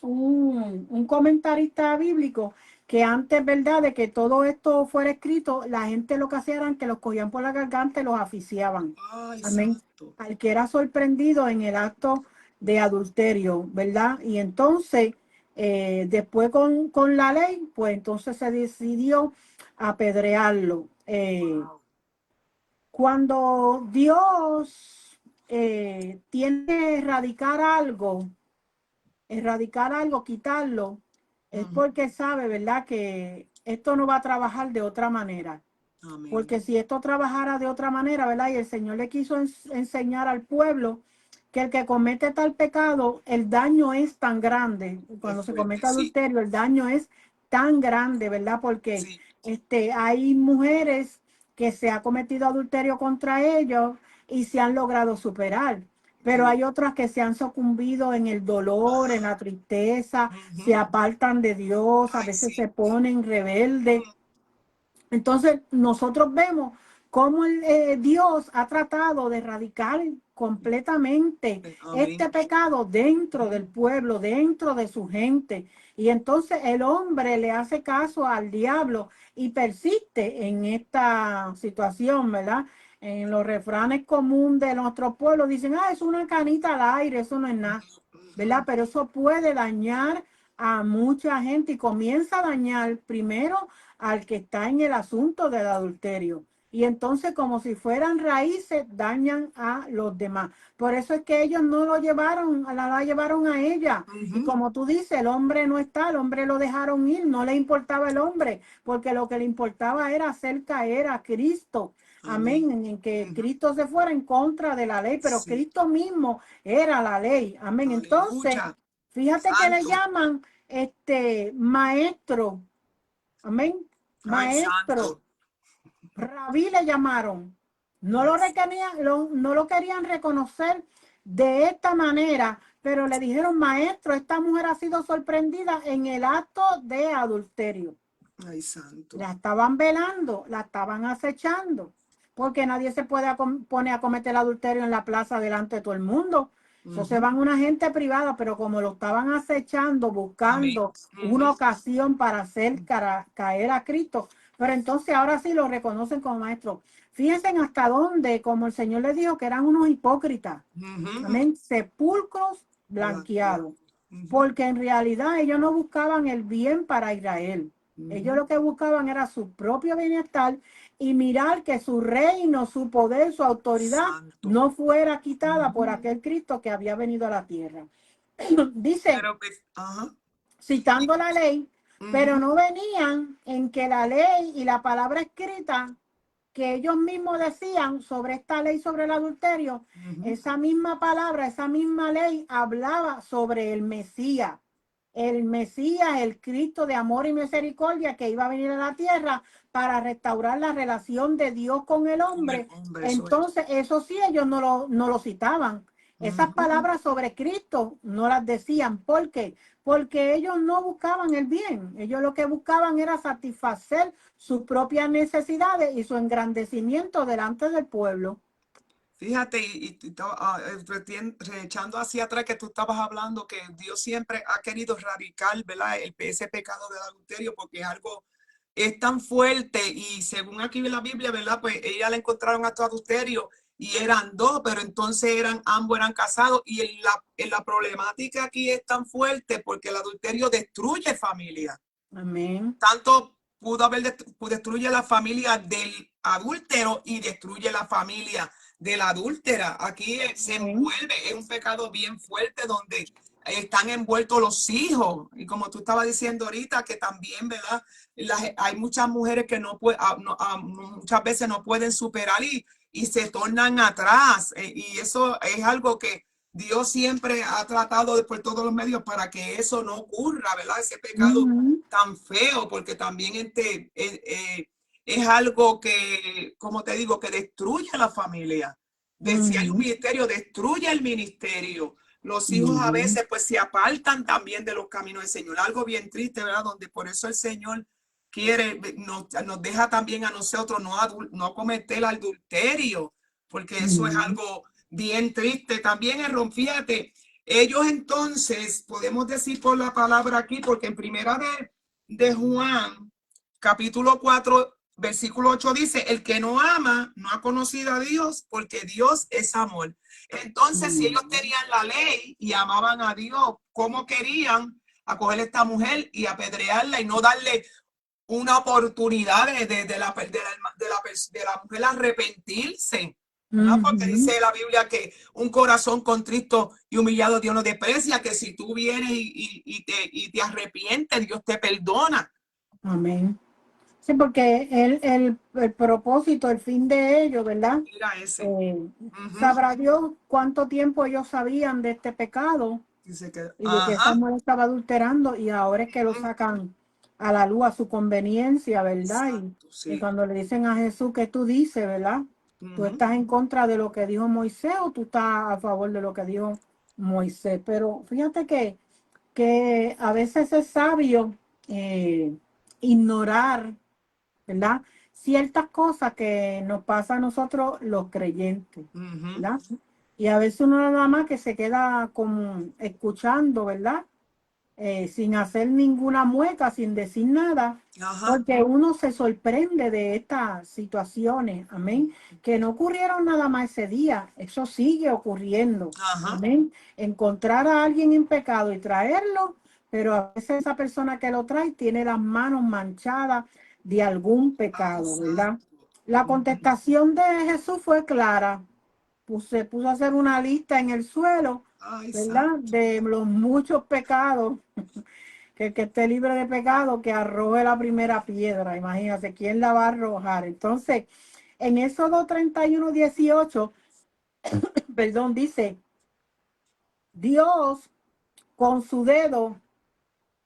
un comentarista bíblico que antes, ¿verdad?, de que todo esto fuera escrito, la gente lo que hacía era que los cogían por la garganta y los asfixiaban. Amén. Al que era sorprendido en el acto de adulterio, ¿verdad? Y entonces, después con la ley, pues entonces se decidió apedrearlo. Cuando Dios tiene que erradicar algo, quitarlo, es porque sabe, ¿verdad?, que esto no va a trabajar de otra manera. Amén. Porque si esto trabajara de otra manera, ¿verdad? Y el Señor le quiso enseñar al pueblo que el que comete tal pecado, el daño es tan grande. Cuando se comete adulterio, el daño es tan grande, ¿verdad? Porque hay mujeres que se ha cometido adulterio contra ellos y se han logrado superar. Pero hay otras que se han sucumbido en el dolor, en la tristeza, se apartan de Dios, a veces se ponen rebeldes. Entonces nosotros vemos cómo Dios ha tratado de erradicar completamente este pecado dentro del pueblo, dentro de su gente. Y entonces el hombre le hace caso al diablo y persiste en esta situación, ¿verdad? En los refranes comunes de nuestro pueblo dicen, es una canita al aire, eso no es nada, ¿verdad? Pero eso puede dañar a mucha gente y comienza a dañar primero al que está en el asunto del adulterio. Y entonces, como si fueran raíces, dañan a los demás. Por eso es que ellos no lo llevaron, la llevaron a ella. Y como tú dices, el hombre no está, el hombre lo dejaron ir, no le importaba el hombre, porque lo que le importaba era hacer caer a Cristo. Amén, en que Cristo se fuera en contra de la ley, pero Cristo mismo era la ley. Amén. Entonces, fíjate que le llaman maestro. Amén. Maestro. Rabí le llamaron. No lo querían reconocer de esta manera, pero le dijeron, maestro, esta mujer ha sido sorprendida en el acto de adulterio. Ay, santo. La estaban velando, la estaban acechando, porque nadie se puede poner a cometer adulterio en la plaza delante de todo el mundo. Entonces van una gente privada, pero como lo estaban acechando, buscando una ocasión para hacer caer a Cristo, pero entonces ahora sí lo reconocen como maestro. Fíjense hasta dónde, como el Señor les dijo, que eran unos hipócritas. Ujú. Amén. Sepulcros Blanqueado. blanqueados. Ujú, Porque en realidad ellos no buscaban el bien para Israel. Ellos ujú. lo que buscaban era su propio bienestar y mirar que su reino, su poder, su autoridad Santo. no fuera quitada por Ujú. aquel Cristo que había venido a la tierra. Dice, Pero pues, ajá. citando la ley, pero Ujú, no venían en que la ley y la palabra escrita que ellos mismos decían sobre esta ley sobre el adulterio, ujú. esa misma palabra, esa misma ley hablaba sobre el Mesías, el Cristo de amor y misericordia que iba a venir a la tierra para restaurar la relación de Dios con el Con el hombre. hombre, eso es. Entonces, eso sí, ellos no lo citaban. Esas Ujú. palabras sobre Cristo no las decían. ¿Por qué? Porque ellos no buscaban el bien. Ellos lo que buscaban era satisfacer sus propias necesidades y su engrandecimiento delante del pueblo. Fíjate, echando hacia atrás que tú estabas hablando, que Dios siempre ha querido erradicar, ¿verdad? Ese pecado del adulterio, porque es algo, es tan fuerte y según aquí en la Biblia, ¿verdad? Pues ella le encontraron a tu adulterio y eran dos, pero entonces ambos eran casados y la problemática aquí es tan fuerte porque el adulterio destruye familia. Amén. Tanto destruye la familia del adúltero y destruye la familia de la adúltera. Aquí se Amén. envuelve, es un pecado bien fuerte donde están envueltos los hijos. Y como tú estabas diciendo ahorita, que también, ¿verdad? Hay muchas mujeres que muchas veces no pueden superar y se tornan atrás. Y eso es algo que Dios siempre ha tratado por todos los medios para que eso no ocurra, ¿verdad? Ese pecado Ujú, tan feo, porque también es algo que, como te digo, que destruye a la familia. Si hay un ujú, ministerio, destruye el ministerio. Los hijos a ujú, veces pues se apartan también de los caminos del Señor. Algo bien triste, ¿verdad? Donde por eso el Señor nos deja también a nosotros no cometer el adulterio, porque eso es ujú, algo bien triste. También, fíjate, ellos entonces, podemos decir por la palabra aquí, porque en primera de Juan, capítulo 4 versículo 8 dice, el que no ama no ha conocido a Dios porque Dios es amor. Entonces, si ellos ujú. tenían la ley y amaban a Dios, ¿cómo querían acoger a esta mujer y apedrearla y no darle una oportunidad de la mujer arrepentirse? ¿Verdad? Porque Ujú. dice la Biblia que un corazón contristo y humillado Dios no desprecia, que si tú vienes y te arrepientes, Dios te perdona. Amén. Sí, porque el propósito, el fin de ellos, ¿verdad? Mira ese. Eh, Ujú. Sabrá Dios cuánto tiempo ellos sabían de este pecado Dice que, y de que esa ajá. mujer estaba adulterando y ahora es que lo Ujú. sacan a la luz a su conveniencia, ¿verdad? Exacto, Y sí. cuando le dicen a Jesús que tú dices, ¿verdad? ¿Tú Ujú. estás en contra de lo que dijo Moisés o tú estás a favor de lo que dijo Moisés? Pero fíjate que a veces es sabio ignorar, ¿verdad? Ciertas cosas que nos pasa a nosotros los creyentes, Ujú. ¿verdad? Y a veces uno nada más que se queda como escuchando, ¿verdad? Sin hacer ninguna mueca, sin decir nada, Ajá. porque uno se sorprende de estas situaciones, amén, que no ocurrieron nada más ese día, eso sigue ocurriendo, Ajá. amén. Encontrar a alguien en pecado y traerlo, pero a veces esa persona que lo trae tiene las manos manchadas de algún Ah, pecado, ¿verdad? exacto. La Ujú. contestación de Jesús fue clara, pues se puso a hacer una lista en el suelo, Ay, ¿verdad? santo. De los muchos pecados, que el que esté libre de pecado, que arroje la primera piedra. Imagínate, ¿quién la va a arrojar? Entonces, en Éxodo 31:18, perdón, dice, Dios con su dedo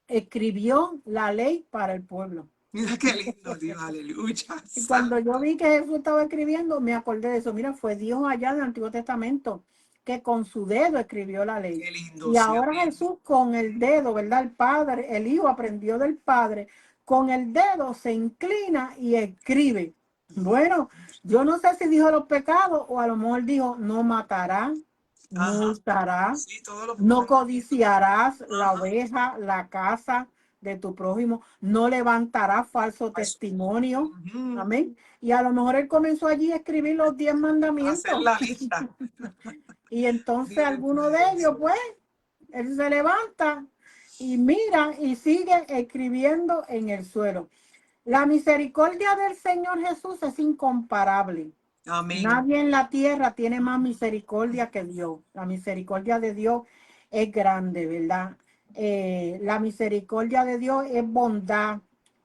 escribió la ley para el pueblo. Mira qué lindo, Dios, aleluya, Y cuando yo santo. vi que Jesús estaba escribiendo, me acordé de eso. Mira, fue Dios allá en el Antiguo Testamento que con su dedo escribió la ley. Qué lindo, Y sí, ahora amén. Jesús con el dedo, ¿verdad? El Padre, el Hijo aprendió del Padre. Con el dedo se inclina y escribe. Bueno, yo no sé si dijo los pecados o a lo mejor dijo, no matarás, no Ajá. hurtarás, Sí, todos los no mandamientos. codiciarás la Ajá. oveja, la casa, de tu prójimo, no levantarás falso testimonio. Ujú. Amén. Y a lo mejor él comenzó allí a escribir los 10 Hacer mandamientos. la lista. Y entonces Bien, alguno de ellos, pues, él se levanta y mira y sigue escribiendo en el suelo. La misericordia del Señor Jesús es incomparable. amén. Nadie en la tierra tiene más misericordia que Dios. La misericordia de Dios es grande, ¿verdad? La misericordia de Dios es bondad,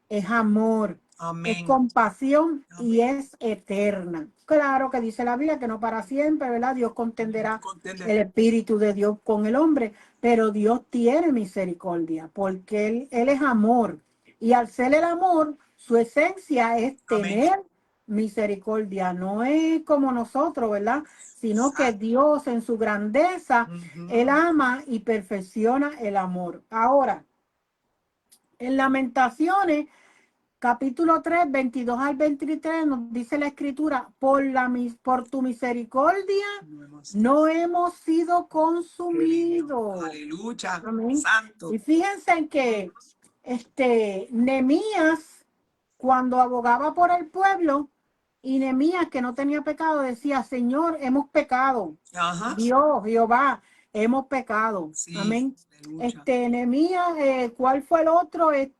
es amor, es Amén. compasión y Amén. es eterna. Claro que dice la Biblia que no para siempre, ¿verdad? Dios contenderá Contender. el Espíritu de Dios con el hombre, pero Dios tiene misericordia porque Él es amor. Y al ser el amor, su esencia es Amén. tener misericordia. No es como nosotros, ¿verdad? Sino que Dios en su grandeza, Él ama y perfecciona el amor. Ahora, en Lamentaciones, capítulo 3, 22 al 23, nos dice la escritura, por tu misericordia no hemos sido consumidos. Aleluya. Amén. Santo. Y fíjense que Nehemías, cuando abogaba por el pueblo, y Nehemías, que no tenía pecado, decía, Señor, hemos pecado. Ajá. Dios, Jehová, hemos pecado. Sí. Amén. Aleluya. Nehemías, ¿cuál fue el otro? El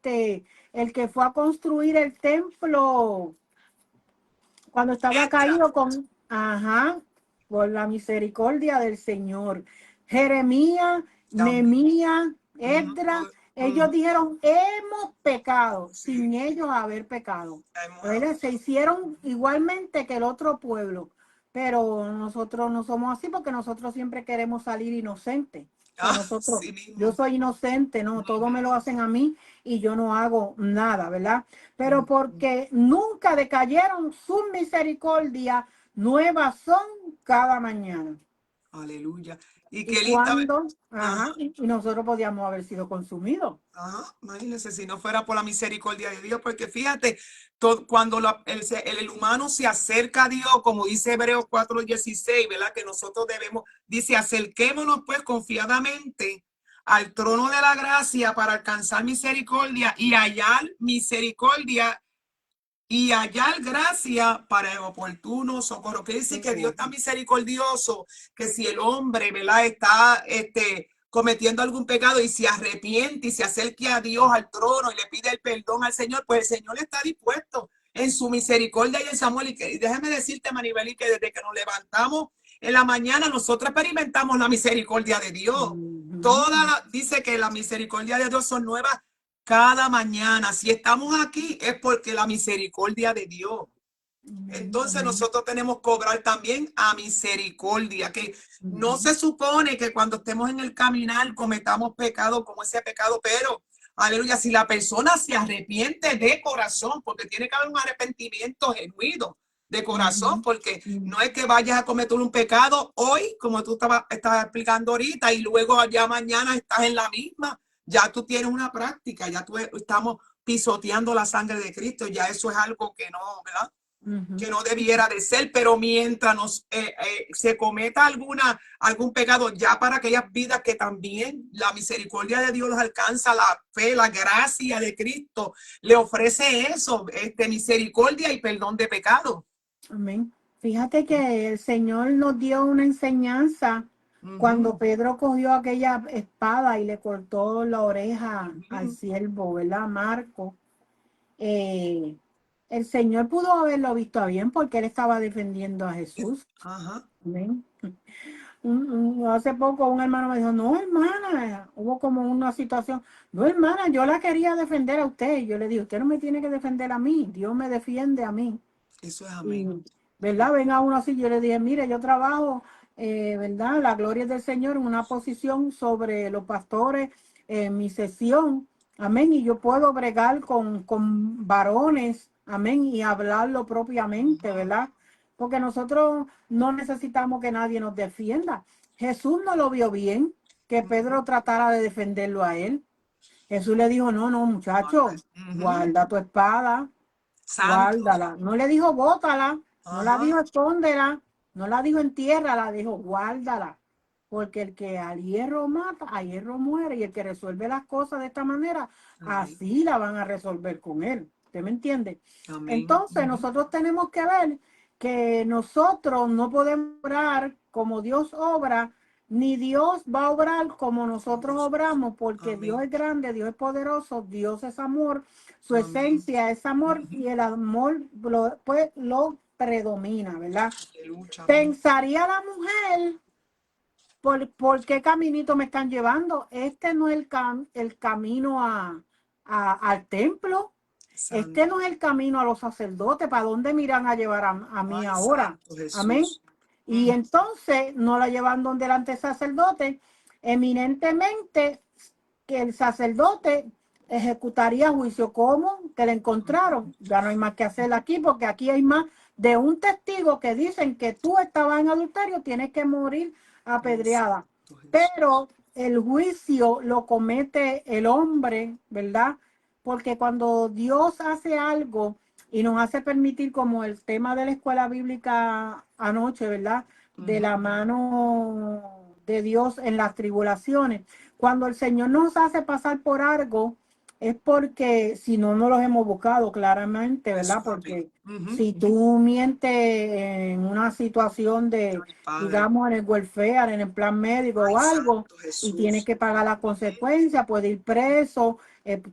que fue a construir el templo cuando estaba Entra. caído ajá, por la misericordia del Señor. Jeremías, Amén. Nehemías, Esdras, ellos Ujú. dijeron, hemos pecado, Sí. sin ellos haber pecado. Hemos- ¿Verdad? Se hicieron igualmente que el otro pueblo, pero nosotros no somos así porque nosotros siempre queremos salir inocentes. O sea, nosotros, sí yo mismo. soy inocente, no, todo me lo hacen a mí y yo no hago nada, ¿verdad? Pero porque nunca decayeron sus misericordias, nuevas son cada mañana. Aleluya. Y Y qué linda. cuando, Ajá. ajá, y nosotros podíamos haber sido consumidos. Ajá, imagínense si no fuera por la misericordia de Dios, porque fíjate, cuando el humano se acerca a Dios, como dice Hebreos 4:16, ¿verdad? Que nosotros debemos, dice, acerquémonos pues confiadamente al trono de la gracia para alcanzar misericordia y hallar gracia para el oportuno socorro. Que dice que Dios está misericordioso, que si el hombre, ¿verdad? Está cometiendo algún pecado y se arrepiente y se acerque a Dios al trono y le pide el perdón al Señor, pues el Señor está dispuesto en su misericordia y en su amor. Y déjame decirte, Maribel, que desde que nos levantamos en la mañana nosotros experimentamos la misericordia de Dios. Dice que la misericordia de Dios son nuevas cada mañana. Si estamos aquí es porque la misericordia de Dios. Entonces nosotros tenemos que cobrar también a misericordia, que no se supone que cuando estemos en el caminar cometamos pecado como ese pecado, pero aleluya, si la persona se arrepiente de corazón, porque tiene que haber un arrepentimiento genuino de corazón, porque no es que vayas a cometer un pecado hoy, como tú estabas explicando ahorita, y luego ya mañana estás en la misma, ya tú tienes una práctica, ya tú estamos pisoteando la sangre de Cristo, ya eso es algo que no, ¿verdad? Que no debiera de ser, pero mientras se cometa algún pecado, ya para aquellas vidas que también la misericordia de Dios los alcanza, la fe, la gracia de Cristo le ofrece eso, misericordia y perdón de pecado. Amén. Fíjate que el Señor nos dio una enseñanza cuando Pedro cogió aquella espada y le cortó la oreja al siervo, ¿verdad? Marco. Eh, el Señor pudo haberlo visto bien porque él estaba defendiendo a Jesús. Ajá. Amén. Hace poco un hermano me dijo, no, hermana, hubo como una situación, no, hermana, yo la quería defender a usted. Y yo le dije, usted no me tiene que defender a mí, Dios me defiende a mí. Eso es Y, amén. ¿verdad? Venga uno así, yo le dije, mire, yo trabajo, ¿verdad? La gloria del Señor en una posición sobre los pastores en mi sesión, amén, y yo puedo bregar con varones, amén, y hablarlo propiamente, ¿verdad? Porque nosotros no necesitamos que nadie nos defienda. Jesús no lo vio bien, que Pedro tratara de defenderlo a él. Jesús le dijo, no, no, muchacho, guarda tu espada, Santo. guárdala. No le dijo bótala, no la Ajá. dijo escóndela, no la dijo entierra, la dijo guárdala. porque el que al hierro mata, a hierro muere, y el que resuelve las cosas de esta manera, Amén. así la van a resolver con él. ¿Usted me entiende? Amén. Entonces nosotros tenemos que ver que nosotros no podemos obrar como Dios obra, ni Dios va a obrar como nosotros obramos, porque Amén. Dios es grande, Dios es poderoso, Dios es amor, su Amén. esencia es amor, y el amor pues, lo predomina, ¿verdad? Aleluya. Pensaría la mujer, ¿por qué caminito me están llevando? Este no es el camino al templo. Santo. Este no es el camino a los sacerdotes. ¿Para dónde miran a llevar a mí Ay, ahora? Santo Jesús. Amén. Y entonces no la llevan donde delante del sacerdote. Eminentemente que el sacerdote ejecutaría juicio. ¿Cómo? Que le encontraron. Ya no hay más que hacer aquí, porque aquí hay más de un testigo que dicen que tú estabas en adulterio, tienes que morir apedreada. Pero el juicio lo comete el hombre, ¿verdad? Porque cuando Dios hace algo y nos hace permitir, como el tema de la escuela bíblica anoche, ¿verdad? De la mano de Dios en las tribulaciones. Cuando el Señor nos hace pasar por algo, es porque si no, no los hemos buscado claramente, ¿verdad? Porque si tú mientes en una situación de, digamos, en el welfare, en el plan médico o algo, y tienes que pagar las consecuencias, puedes ir preso,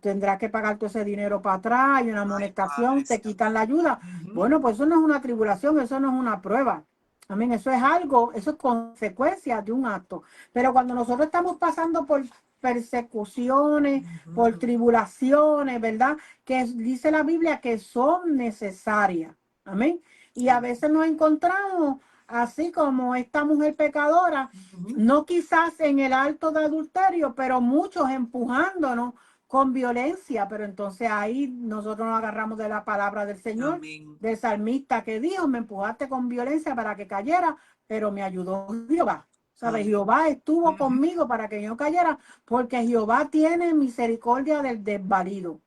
tendrás que pagar todo ese dinero para atrás, hay una amonestación, te quitan la ayuda. Bueno, pues eso no es una tribulación, eso no es una prueba. Amén, eso es algo, eso es consecuencia de un acto. Pero cuando nosotros estamos pasando por persecuciones, por tribulaciones, ¿verdad? Que dice la Biblia que son necesarias. Amén. Y a veces nos encontramos así como esta mujer pecadora, no quizás en el acto de adulterio, pero muchos empujándonos con violencia. Pero entonces ahí nosotros nos agarramos de la palabra del Señor, Amén. del salmista que dijo: me empujaste con violencia para que cayera, pero me ayudó Jehová. ¿Sabes? Jehová estuvo conmigo para que yo cayera, porque Jehová tiene misericordia del desvalido.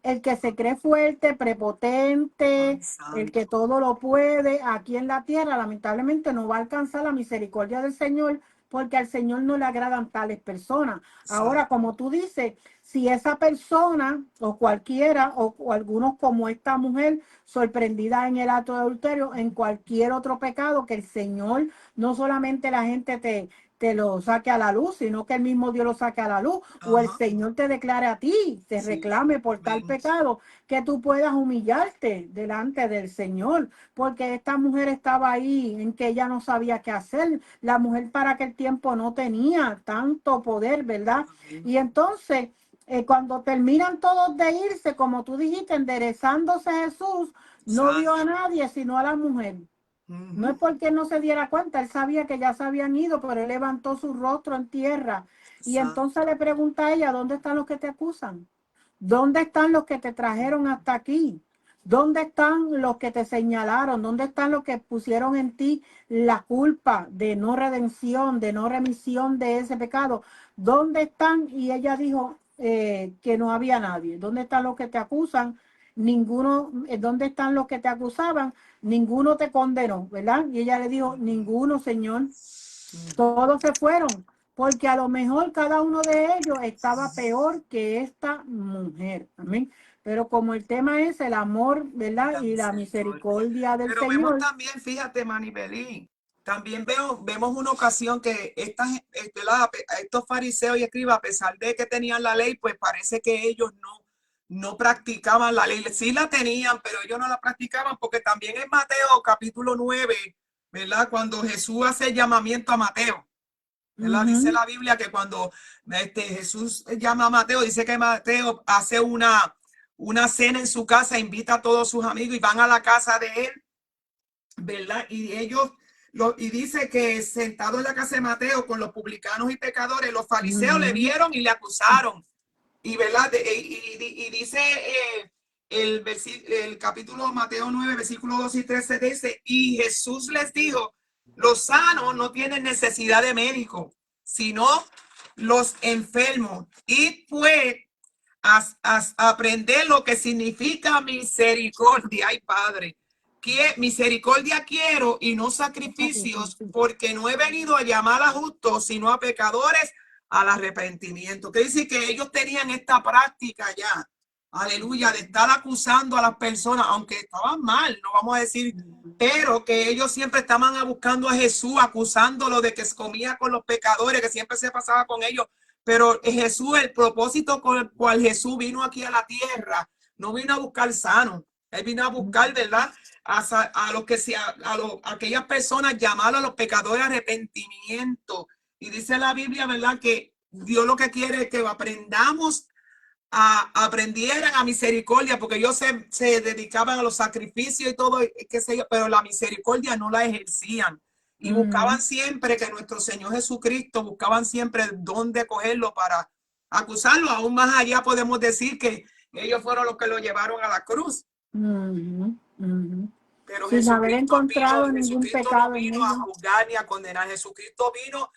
El que se cree fuerte, prepotente, el que todo lo puede aquí en la tierra, lamentablemente no va a alcanzar la misericordia del Señor, porque al Señor no le agradan tales personas. Ahora, como tú dices, si esa persona o cualquiera o algunos como esta mujer sorprendida en el acto de adulterio, en cualquier otro pecado, que el Señor, no solamente la gente te lo saque a la luz, sino que el mismo Dios lo saque a la luz, o el Señor te declare a ti, te reclame por tal pecado, que tú puedas humillarte delante del Señor, porque esta mujer estaba ahí en que ella no sabía qué hacer. La mujer para aquel tiempo no tenía tanto poder, ¿verdad? Y entonces, cuando terminan todos de irse, como tú dijiste, enderezándose Jesús, no vio a nadie sino a la mujer. No es porque no se diera cuenta, él sabía que ya se habían ido, pero él levantó su rostro en tierra. Y entonces le pregunta a ella: ¿dónde están los que te acusan? ¿Dónde están los que te trajeron hasta aquí? ¿Dónde están los que te señalaron? ¿Dónde están los que pusieron en ti la culpa de no redención, de no remisión de ese pecado? ¿Dónde están? Y ella dijo que no había nadie. ¿Dónde están los que te acusan? Ninguno. ¿Dónde están los que te acusaban? Ninguno te condenó, ¿verdad? Y ella le dijo: ninguno, Señor. Todos se fueron, porque a lo mejor cada uno de ellos estaba peor que esta mujer. Amén. Pero como el tema es el amor, ¿verdad? Y la misericordia del Pero vemos Señor. también, fíjate, Manibelí, también vemos una ocasión que estos fariseos y escribas, a pesar de que tenían la ley, pues parece que ellos no practicaban la ley. Sí la tenían, pero ellos no la practicaban, porque también en Mateo capítulo 9, ¿verdad? Cuando Jesús hace el llamamiento a Mateo, ¿verdad? Dice la Biblia que cuando Jesús llama a Mateo, dice que Mateo hace una cena en su casa, invita a todos sus amigos y van a la casa de él, ¿verdad? Y y dice que sentado en la casa de Mateo con los publicanos y pecadores, los fariseos le vieron y le acusaron. Y, ¿verdad? Y dice el capítulo Mateo 9, versículos 2 y 13, dice: y Jesús les dijo: los sanos no tienen necesidad de médico, sino los enfermos. Y pues a aprender lo que significa misericordia. Ay, Padre. misericordia quiero y no sacrificios, porque no he venido a llamar a justos, sino a pecadores al arrepentimiento. Que dice que ellos tenían esta práctica ya, aleluya, de estar acusando a las personas, aunque estaban mal, no vamos a decir, pero que ellos siempre estaban buscando a Jesús, acusándolo de que se comía con los pecadores, que siempre se pasaba con ellos. Pero Jesús, el propósito con el cual Jesús vino aquí a la tierra, no vino a buscar sanos, él vino a buscar, ¿verdad? A los que aquellas personas llamadas a los pecadores a arrepentimiento. Y dice la Biblia, ¿verdad? Que Dios lo que quiere es que aprendamos aprendieran a misericordia, porque ellos se dedicaban a los sacrificios y todo, qué sé yo, pero la misericordia no la ejercían. Y buscaban siempre que nuestro Señor Jesucristo, buscaban siempre dónde cogerlo para acusarlo. Aún más allá podemos decir que ellos fueron los que lo llevaron a la cruz. Pero sin haber encontrado ningún pecado no vino a juzgar ni a condenar. Jesucristo vino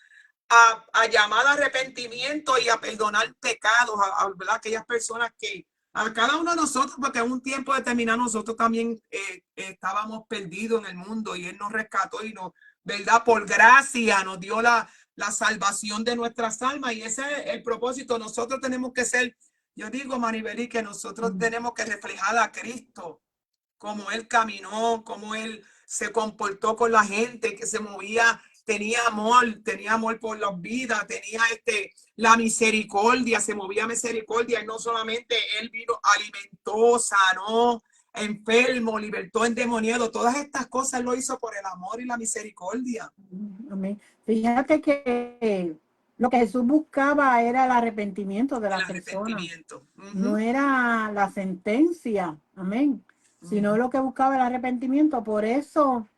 a llamar a arrepentimiento y a perdonar pecados a aquellas personas que, a cada uno de nosotros, porque en un tiempo determinado nosotros también estábamos perdidos en el mundo y Él nos rescató y nos, ¿verdad? Por gracia nos dio la salvación de nuestras almas, y ese es el propósito. Nosotros tenemos que ser, yo digo, Maribelí, que nosotros tenemos que reflejar a Cristo, como Él caminó, como Él se comportó con la gente, que se movía, tenía amor por las vidas, tenía la misericordia, se movía misericordia, y no solamente Él vino, alimentó, sanó, enfermo, libertó endemoniado, todas estas cosas lo hizo por el amor y la misericordia. Amén. Fíjate que lo que Jesús buscaba era el arrepentimiento de la persona. No era la sentencia, amén, sino lo que buscaba el arrepentimiento. Por eso,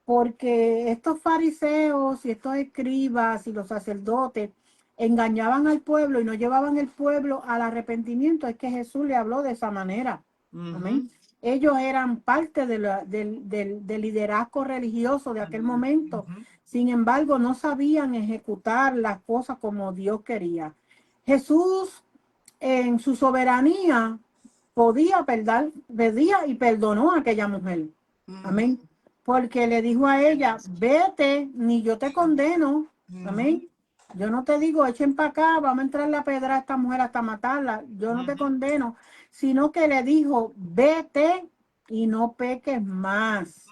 porque estos fariseos y estos escribas y los sacerdotes engañaban al pueblo y no llevaban el pueblo al arrepentimiento, es que Jesús le habló de esa manera. Amén. Ellos eran parte del liderazgo religioso de aquel momento. Sin embargo, no sabían ejecutar las cosas como Dios quería. Jesús, en su soberanía, pedía y perdonó a aquella mujer. Amén. Porque le dijo a ella, vete, ni yo te condeno. Amén. Yo no te digo, echen para acá, vamos a entrar la pedra a esta mujer hasta matarla. Yo no te condeno, sino que le dijo, vete y no peques más.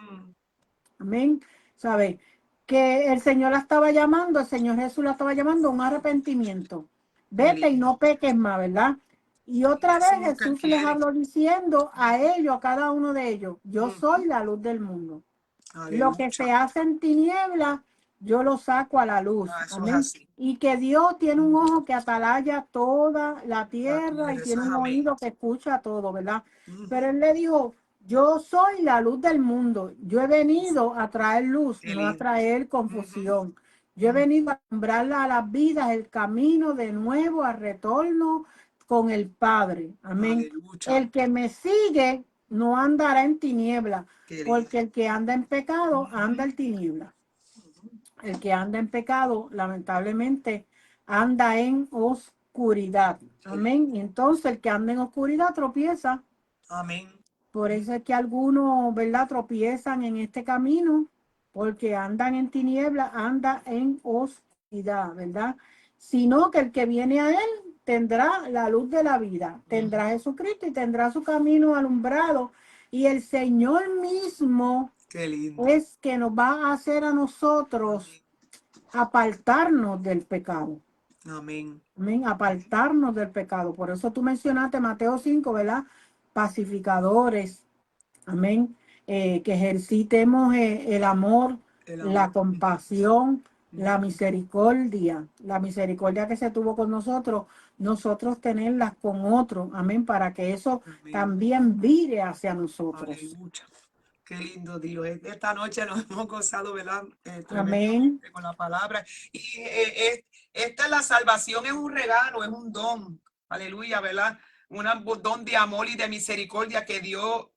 Amén. ¿Sabe? Que el Señor la estaba llamando, el Señor Jesús la estaba llamando a un arrepentimiento. Vete y no peques más, ¿verdad? Y otra vez Jesús les habló diciendo a ellos, a cada uno de ellos, yo soy la luz del mundo. Aleluya. Lo que se hace en tinieblas, yo lo saco a la luz. Amén. Y que Dios tiene un ojo que atalaya toda la tierra y tiene un oído que escucha todo, ¿verdad? Pero Él le dijo, yo soy la luz del mundo. Yo he venido a traer luz, no a traer confusión. Yo he venido a alumbrar a las vidas el camino de nuevo al retorno con el Padre. Amén. Aleluya. El que me sigue no andará en tiniebla, porque el que anda en pecado anda en tiniebla. El que anda en pecado, lamentablemente, anda en oscuridad. Amén. Y entonces el que anda en oscuridad tropieza. Amén. Por eso es que algunos, ¿verdad?, tropiezan en este camino, porque andan en tiniebla, anda en oscuridad, ¿verdad? Sino que el que viene a Él tendrá la luz de la vida, tendrá Jesucristo y tendrá su camino alumbrado. Y el Señor mismo es que nos va a hacer a nosotros apartarnos del pecado. Amén. Amén, apartarnos del pecado. Por eso tú mencionaste Mateo 5, ¿verdad? Pacificadores. Amén. Que ejercitemos el amor, la compasión, la misericordia que se tuvo con nosotros tenerlas con otros. Amén. Para que eso también vire hacia nosotros. Aleluya. Qué lindo, Dios. Esta noche nos hemos gozado, ¿verdad? Amén. Con la palabra. Y esta es la salvación, es un regalo, es un don. Aleluya, ¿verdad? Un don de amor y de misericordia que Dios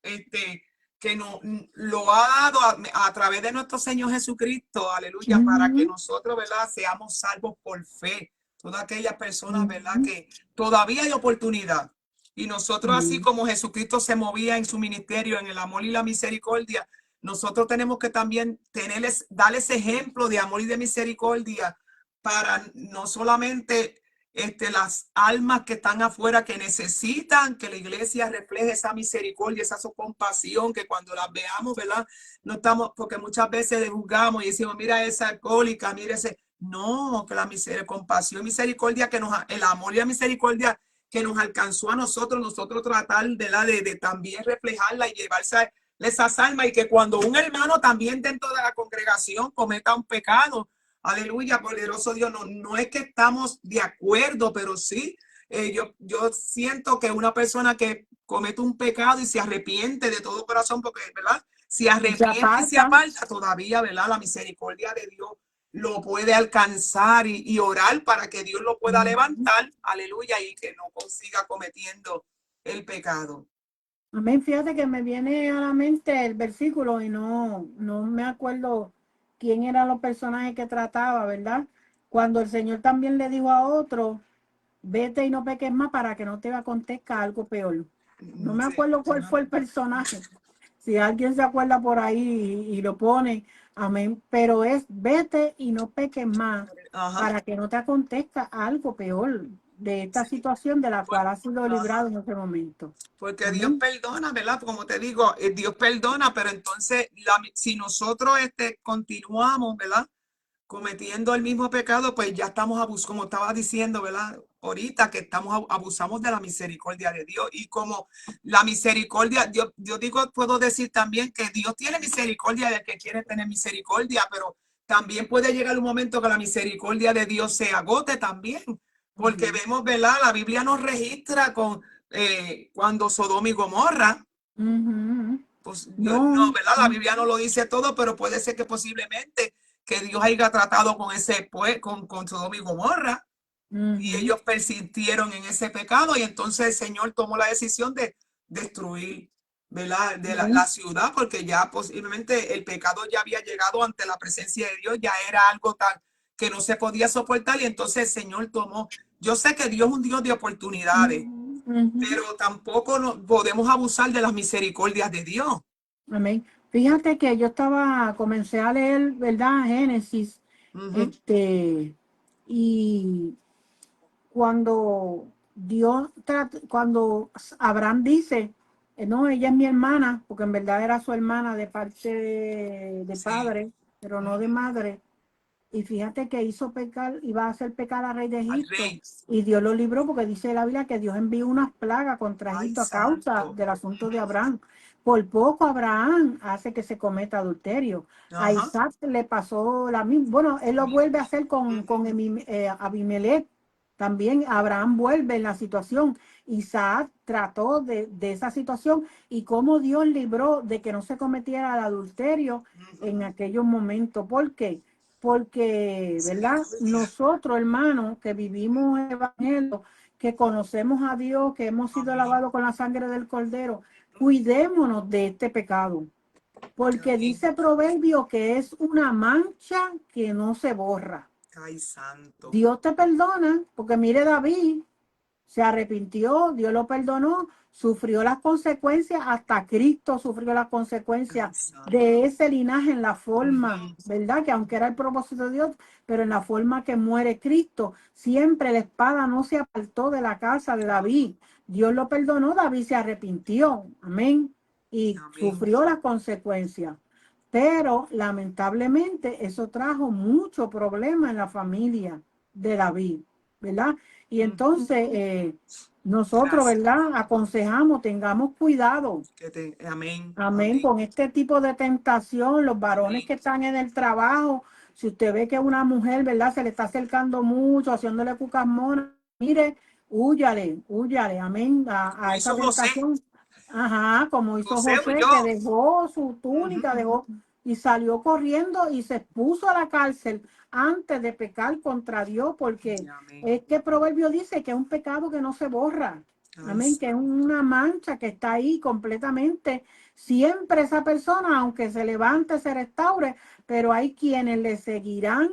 que nos lo ha dado a través de nuestro Señor Jesucristo. Aleluya, para que nosotros, ¿verdad?, seamos salvos por fe. Todas aquellas personas, ¿verdad?, que todavía hay oportunidad. Y nosotros, así como Jesucristo se movía en su ministerio, en el amor y la misericordia, nosotros tenemos que también darles ejemplo de amor y de misericordia para no solamente las almas que están afuera que necesitan que la iglesia refleje esa misericordia, esa compasión, que cuando las veamos, ¿verdad? No estamos, porque muchas veces juzgamos y decimos, mira esa alcohólica, mira ese. No, que la compasión, misericordia, el amor y la misericordia que nos alcanzó a nosotros tratar de también reflejarla y llevarse esas almas, y que cuando un hermano también dentro de la congregación cometa un pecado, aleluya, poderoso Dios, no es que estamos de acuerdo, pero sí, yo siento que una persona que comete un pecado y se arrepiente de todo corazón, porque, ¿verdad? Si arrepiente y se aparta, todavía, ¿verdad? La misericordia de Dios lo puede alcanzar y orar para que Dios lo pueda levantar, aleluya, y que no siga cometiendo el pecado. Amén. Fíjate que me viene a la mente el versículo y no me acuerdo quién eran los personajes que trataba, ¿verdad? Cuando el Señor también le dijo a otro, vete y no peques más para que no te acontezca algo peor. No me acuerdo cuál fue el personaje. Si alguien se acuerda por ahí y lo pone, amén. Pero es vete y no peques más para que no te acontezca algo peor de esta situación de la cual has sido librado en este momento. Porque Amén. Dios perdona, ¿verdad? Como te digo, Dios perdona, pero entonces si nosotros continuamos, ¿verdad? Cometiendo el mismo pecado, pues ya estamos abusando, como estaba diciendo, ¿verdad? Ahorita que abusamos de la misericordia de Dios, y como la misericordia, yo digo, puedo decir también que Dios tiene misericordia del que quiere tener misericordia, pero también puede llegar un momento que la misericordia de Dios se agote también, porque vemos, ¿verdad? La Biblia nos registra cuando Sodoma y Gomorra, pues no, ¿verdad? La Biblia no lo dice todo, pero puede ser que posiblemente que Dios haya tratado con con Sodoma y Gomorra, y ellos persistieron en ese pecado, y entonces el Señor tomó la decisión de destruir, ¿verdad? De la ciudad, porque ya posiblemente el pecado ya había llegado ante la presencia de Dios, ya era algo tan que no se podía soportar, y entonces el Señor tomó. Yo sé que Dios es un Dios de oportunidades, pero tampoco podemos abusar de las misericordias de Dios. Amén. Fíjate que yo comencé a leer, ¿verdad? Génesis, y cuando cuando Abraham dice, no, ella es mi hermana, porque en verdad era su hermana de parte de padre, pero no de madre. Y fíjate que hizo pecar, iba a hacer pecar al rey de Egipto, y Dios lo libró, porque dice la Biblia que Dios envió unas plagas contra Egipto a causa del asunto de Abraham. Por poco Abraham hace que se cometa adulterio. A Isaac le pasó la misma. Bueno, él lo vuelve a hacer con Abimelech. También Abraham vuelve en la situación. Isaac trató de esa situación, y cómo Dios libró de que no se cometiera el adulterio en aquellos momentos. ¿Por qué? Porque, ¿verdad? Nosotros, hermanos, que vivimos el evangelio, que conocemos a Dios, que hemos sido lavados con la sangre del Cordero, cuidémonos de este pecado. Porque dice Proverbio que es una mancha que no se borra. Ay, santo. Dios te perdona, porque mire David, se arrepintió, Dios lo perdonó, sufrió las consecuencias, hasta Cristo sufrió las consecuencias de ese linaje en la forma, ¿verdad? Que aunque era el propósito de Dios, pero en la forma que muere Cristo, siempre la espada no se apartó de la casa de David. Dios lo perdonó, David se arrepintió, amén, y sufrió las consecuencias. Pero lamentablemente eso trajo mucho problema en la familia de David, ¿verdad? Y entonces nosotros, ¿verdad? Aconsejamos, tengamos cuidado. Amén. Amén. Con este tipo de tentación, los varones que están en el trabajo, si usted ve que una mujer, ¿verdad? Se le está acercando mucho, haciéndole cucas monas, mire, húyale, amén, a esa tentación. Ajá, como hizo José, que dejó su túnica, dejó y salió corriendo y se puso a la cárcel antes de pecar contra Dios, porque es que el proverbio dice que es un pecado que no se borra. Amén, que es una mancha que está ahí completamente. Siempre esa persona, aunque se levante, se restaure, pero hay quienes le seguirán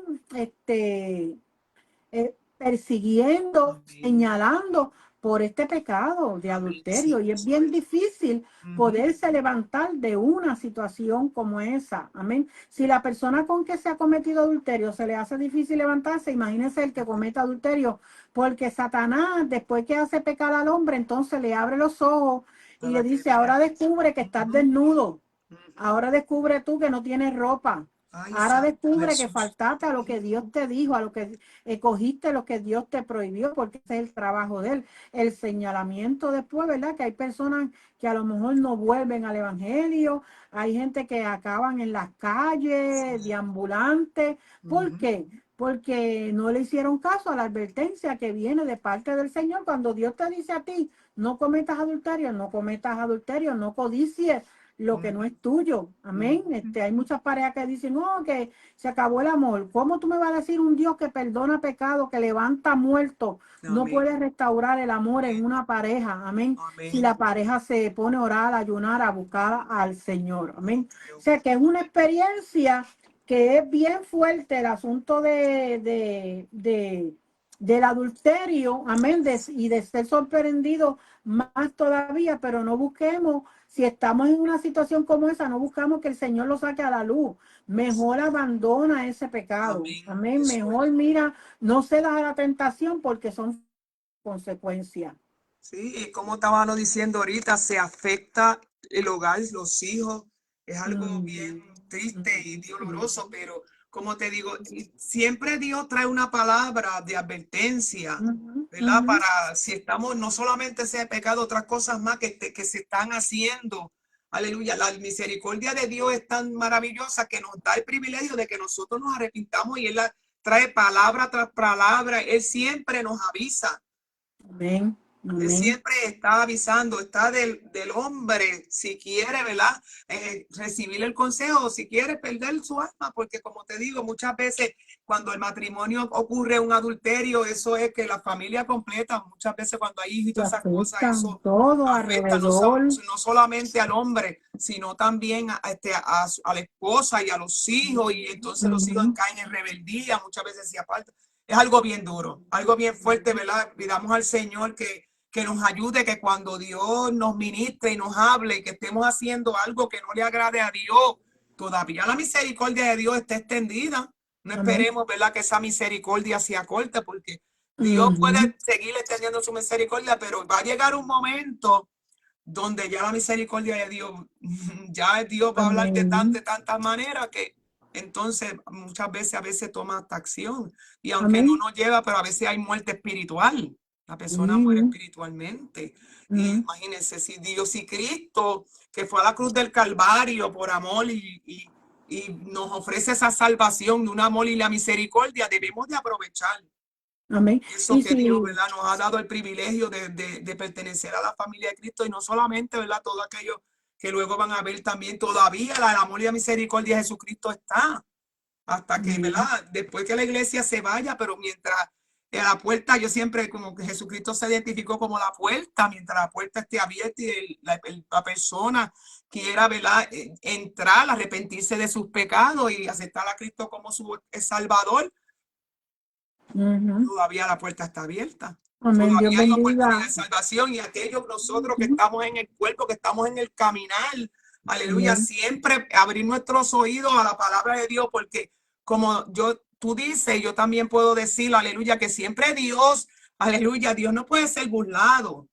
persiguiendo, señalando, por este pecado de Amén. adulterio. Sí, Y es eso bien es. difícil poderse levantar de una situación como esa. Amén. Si la persona con que se ha cometido adulterio se le hace difícil levantarse, imagínese el que cometa adulterio, porque Satanás, después que hace pecar al hombre, entonces le abre los ojos y le Para que dice, vea. ahora descubre que estás Ujú, desnudo. ujú. Ahora descubre tú que no tienes ropa. Ay, Ahora Santo descubre que Jesús. faltaste a lo que Dios te dijo, a lo que cogiste, lo que Dios te prohibió, porque ese es el trabajo de él. El señalamiento después, ¿verdad? Que hay personas que a lo mejor no vuelven al evangelio, hay gente que acaban en las calles, Sí. deambulantes. ¿Por Ujú. qué? Porque no le hicieron caso a la advertencia que viene de parte del Señor. Cuando Dios te dice a ti, no cometas adulterio, no cometas adulterio, no codicies lo que no Ujú. es tuyo. Amén. Ujú. Hay muchas parejas que dicen, no, que se acabó el amor. ¿Cómo tú me vas a decir un Dios que perdona pecado, que levanta muertos? No Amén. puedes restaurar el amor en Amén. una pareja. Amén. Si Amén. la pareja se pone a orar, a ayunar, a buscar al Señor. Amén. O Dios. sea que es una experiencia que es bien fuerte el asunto del adulterio, amén, y de ser sorprendido más todavía, pero no busquemos, si estamos en una situación como esa, no buscamos que el Señor lo saque a la luz. Mejor abandona ese pecado. Amén. Amén. Eso es. Mejor mira, no cedas a la tentación porque son consecuencias. Sí, y como estábamos diciendo ahorita, se afecta el hogar, los hijos. Es algo bien Mm, triste y mm, doloroso, pero como te digo, y siempre Dios trae una palabra de advertencia, mm, ¿verdad? mm, Para si estamos, no solamente ese pecado, otras cosas más que se están haciendo. Aleluya, la misericordia de Dios es tan maravillosa que nos da el privilegio de que nosotros nos arrepintamos y Él trae palabra tras palabra. Él siempre nos avisa. amén, Él amén, siempre está avisando, está del hombre, si quiere, ¿verdad? Recibir el consejo, si quiere perder su alma, porque como te digo, muchas veces cuando el matrimonio ocurre un adulterio, eso es que la familia completa, muchas veces cuando hay hijos y se todas esas cosas, afectan eso todo afecta alrededor. no solamente al hombre, sino también a la esposa y a los hijos, y entonces los hijos Ujú, caen en rebeldía, muchas veces se apartan. Es algo bien duro, algo bien fuerte, ¿verdad? Pidamos al Señor que nos ayude, que cuando Dios nos ministre y nos hable y que estemos haciendo algo que no le agrade a Dios, todavía la misericordia de Dios está extendida. No amén. esperemos, ¿verdad?, que esa misericordia sea corta, porque Dios puede Ujú, seguir extendiendo su misericordia, pero va a llegar un momento donde ya la misericordia de Dios, ya Dios va a hablar amén, de tantas maneras que entonces muchas veces, a veces toma hasta acción. Y aunque no amén. nos lleva, pero a veces hay muerte espiritual. La persona muere Sí, espiritualmente. Y ujú, imagínense, si Dios y Cristo, que fue a la cruz del Calvario por amor y nos ofrece esa salvación de un amor y la misericordia, debemos de aprovechar amén. eso Y que Dios, si, ¿verdad?, nos ha dado el privilegio de pertenecer a la familia de Cristo y no solamente, ¿verdad?, todo aquello que luego van a ver también todavía el amor y la misericordia de Jesucristo está hasta que, amén, ¿verdad?, después que la iglesia se vaya, pero mientras a la puerta, yo siempre como que Jesucristo se identificó como la puerta, mientras la puerta esté abierta y la persona quiera, ¿verdad?, entrar, arrepentirse de sus pecados y aceptar a Cristo como su Salvador, ujú, todavía la puerta está abierta. amén. Dios Todavía hay oportunidad bendiga. de salvación y aquellos nosotros que Ujú, estamos en el cuerpo, que estamos en el caminar, aleluya, amén, siempre abrir nuestros oídos a la palabra de Dios, porque como tú dices, yo también puedo decirlo, aleluya, que siempre Dios, aleluya, Dios no puede ser burlado.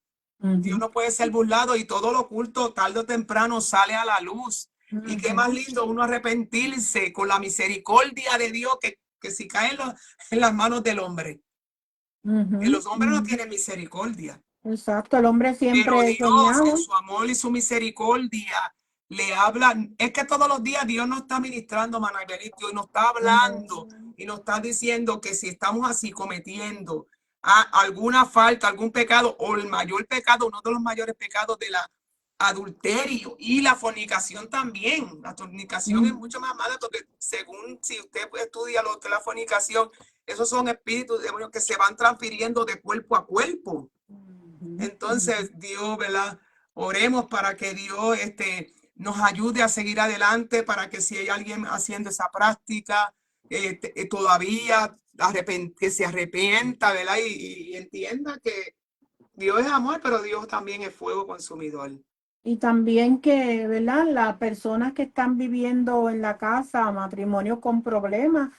Dios ujú, no puede ser burlado y todo lo oculto tarde o temprano sale a la luz. Y qué más ujú, lindo uno arrepentirse con la misericordia de Dios que si cae en las manos del hombre, que ujú, los hombres no ujú. tienen misericordia, Exacto, el hombre pero siempre Dios en señala. su amor y su misericordia le habla. Es que todos los días Dios nos está ministrando, Manabelito, y nos está hablando Amén. y nos está diciendo que si estamos así cometiendo alguna falta, algún pecado o el mayor pecado, uno de los mayores pecados de la adulterio y la fornicación también. La fornicación es Mm, mucho más mala porque según si usted estudia lo que es la fornicación, esos son espíritus demonios que se van transfiriendo de cuerpo a cuerpo. ujú, Entonces, Dios, ¿verdad? Oremos para que Dios nos ayude a seguir adelante, para que si hay alguien haciendo esa práctica, todavía que se arrepienta, ¿verdad? Y entienda Dios es amor, pero Dios también es fuego consumidor. Y también que, ¿verdad? Las personas que están viviendo en la casa, matrimonios con problemas,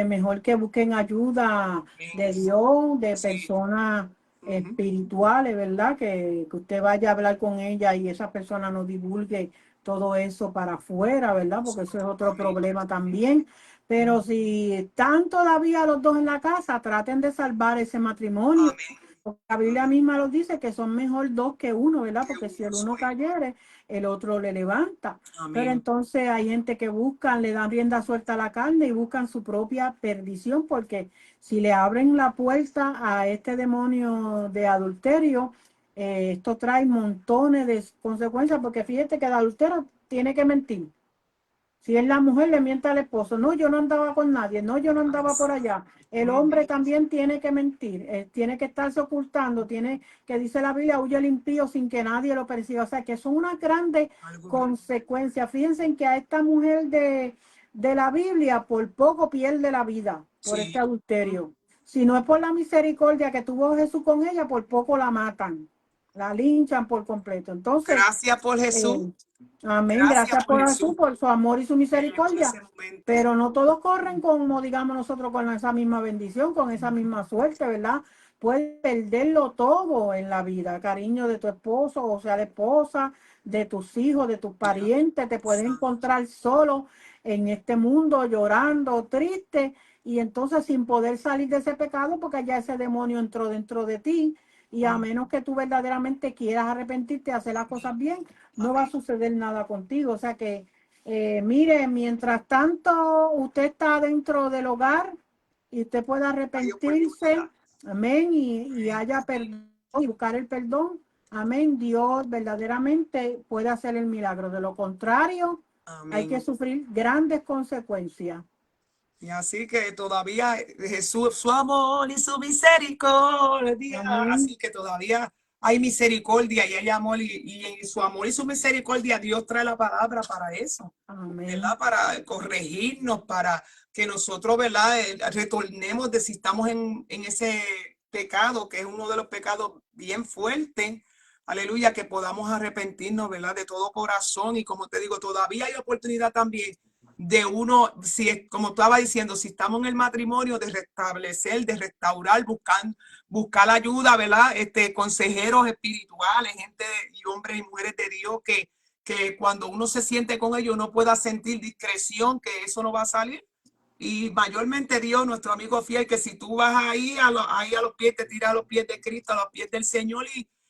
mejor que busquen ayuda de Dios, de Sí. personas Ujú. espirituales, ¿verdad? Que usted vaya a hablar con ella y esa persona no divulgue todo eso para afuera, ¿verdad? Porque eso es otro Amén. problema también. Pero si están todavía los dos en la casa, traten de salvar ese matrimonio. Amén. La Biblia Amén. misma lo dice que son mejor dos que uno, ¿verdad? Que Porque si uno el uno soy. cayere, el otro le levanta. Pero Amén. entonces hay gente que buscan, le dan rienda suelta a la carne y buscan su propia perdición, porque si le abren la puerta a este demonio de adulterio, esto trae montones de consecuencias, porque fíjate que el adultero tiene que mentir. Si es la mujer, le miente al esposo. No, yo no andaba con nadie. No, yo no Ay, andaba por sí. allá. El Ujú. hombre también tiene que mentir. Tiene que estarse ocultando. Tiene que, dice la Biblia, huye el impío sin que nadie lo perciba. O sea, que son unas grandes Algo grande. consecuencias. Fíjense en que a esta mujer de la Biblia por poco pierde la vida por este Sí. adulterio. Si no es por la misericordia que tuvo Jesús con ella, por poco la matan. La linchan por completo. Entonces, Gracias por Jesús. eh, amén. Gracias Gracias por por Jesús. Jesús, por su amor y su Que llegó en misericordia. ese momento. Pero no todos corren como, digamos, nosotros con esa misma bendición, con esa misma suerte, ¿verdad? Puedes perderlo todo en la vida, cariño de tu esposo, o sea, de esposa, de tus hijos, de tus parientes. Te puedes Santo. encontrar solo en este mundo, llorando, triste, y entonces sin poder salir de ese pecado porque ya ese demonio entró dentro de ti. Y a menos que tú verdaderamente quieras arrepentirte, hacer las cosas bien, no va a Amén. suceder nada contigo. O sea que, mire, mientras tanto usted está dentro del hogar y usted pueda Hay arrepentirse, oportunidad. amén, y Amén. haya perdón y buscar el perdón, amén, Dios verdaderamente puede hacer el milagro. De lo contrario, hay que Amén. sufrir grandes consecuencias. Y así que todavía Jesús, su amor y su misericordia, Amén, así que todavía hay misericordia y hay amor y en su amor y su misericordia Dios trae la palabra para eso, amén, ¿verdad? Para corregirnos, para que nosotros, ¿verdad? Retornemos de si estamos en ese pecado, que es uno de los pecados bien fuertes. Aleluya, que podamos arrepentirnos, ¿verdad? De todo corazón. Y como te digo, todavía hay oportunidad también de uno, si es, como estaba diciendo, si estamos en el matrimonio, de restablecer, de restaurar, buscar ayuda, ¿verdad? Consejeros espirituales, gente y hombres y mujeres de Dios que cuando uno se siente con ellos no pueda sentir discreción, que eso no va a salir. Y mayormente Dios, nuestro amigo fiel, que si tú vas ahí a los pies, te tiras a los pies de Cristo, a los pies del Señor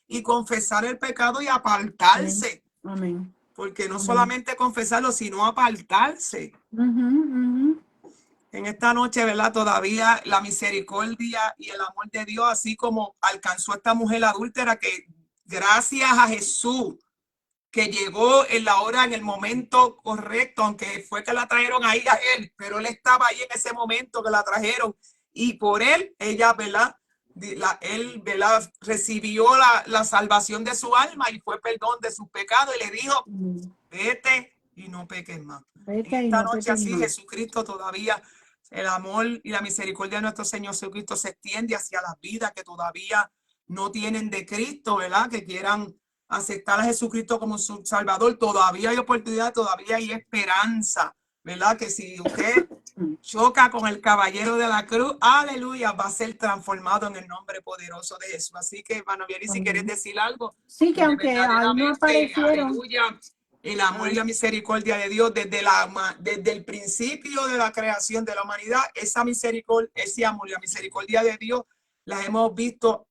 y confesar el pecado y amén, apartarse. amén, Porque no amén. solamente confesarlo, sino apartarse. Ujú, ujú. En esta noche, ¿verdad? Todavía la misericordia y el amor de Dios, así como alcanzó a esta mujer adúltera, que gracias a Jesús, que llegó en la hora, en el momento correcto, aunque fue que la trajeron ahí a él, pero él estaba ahí en ese momento que la trajeron y por él, ella, ¿verdad? Él, ¿verdad? Recibió la salvación de su alma y fue perdón de sus pecados y le dijo, Mm. vete y no peques más. En Vete y esta no noche peques así más. Jesucristo todavía, el amor y la misericordia de nuestro Señor Jesucristo se extiende hacia las vidas que todavía no tienen de Cristo, ¿verdad? Que quieran aceptar a Jesucristo como su Salvador. Todavía hay oportunidad, todavía hay esperanza, ¿verdad? Que si usted Mm. choca con el caballero de la cruz, aleluya, va a ser transformado en el nombre poderoso de Jesús. Así que, hermano Vieri, si quieres Amén. decir algo, Sí, que de aunque ahí no verdaderamente, aparecieron, aleluya, el amor y ah, la misericordia de Dios desde el principio de la creación de la humanidad, esa misericordia, ese amor y la misericordia de Dios las hemos visto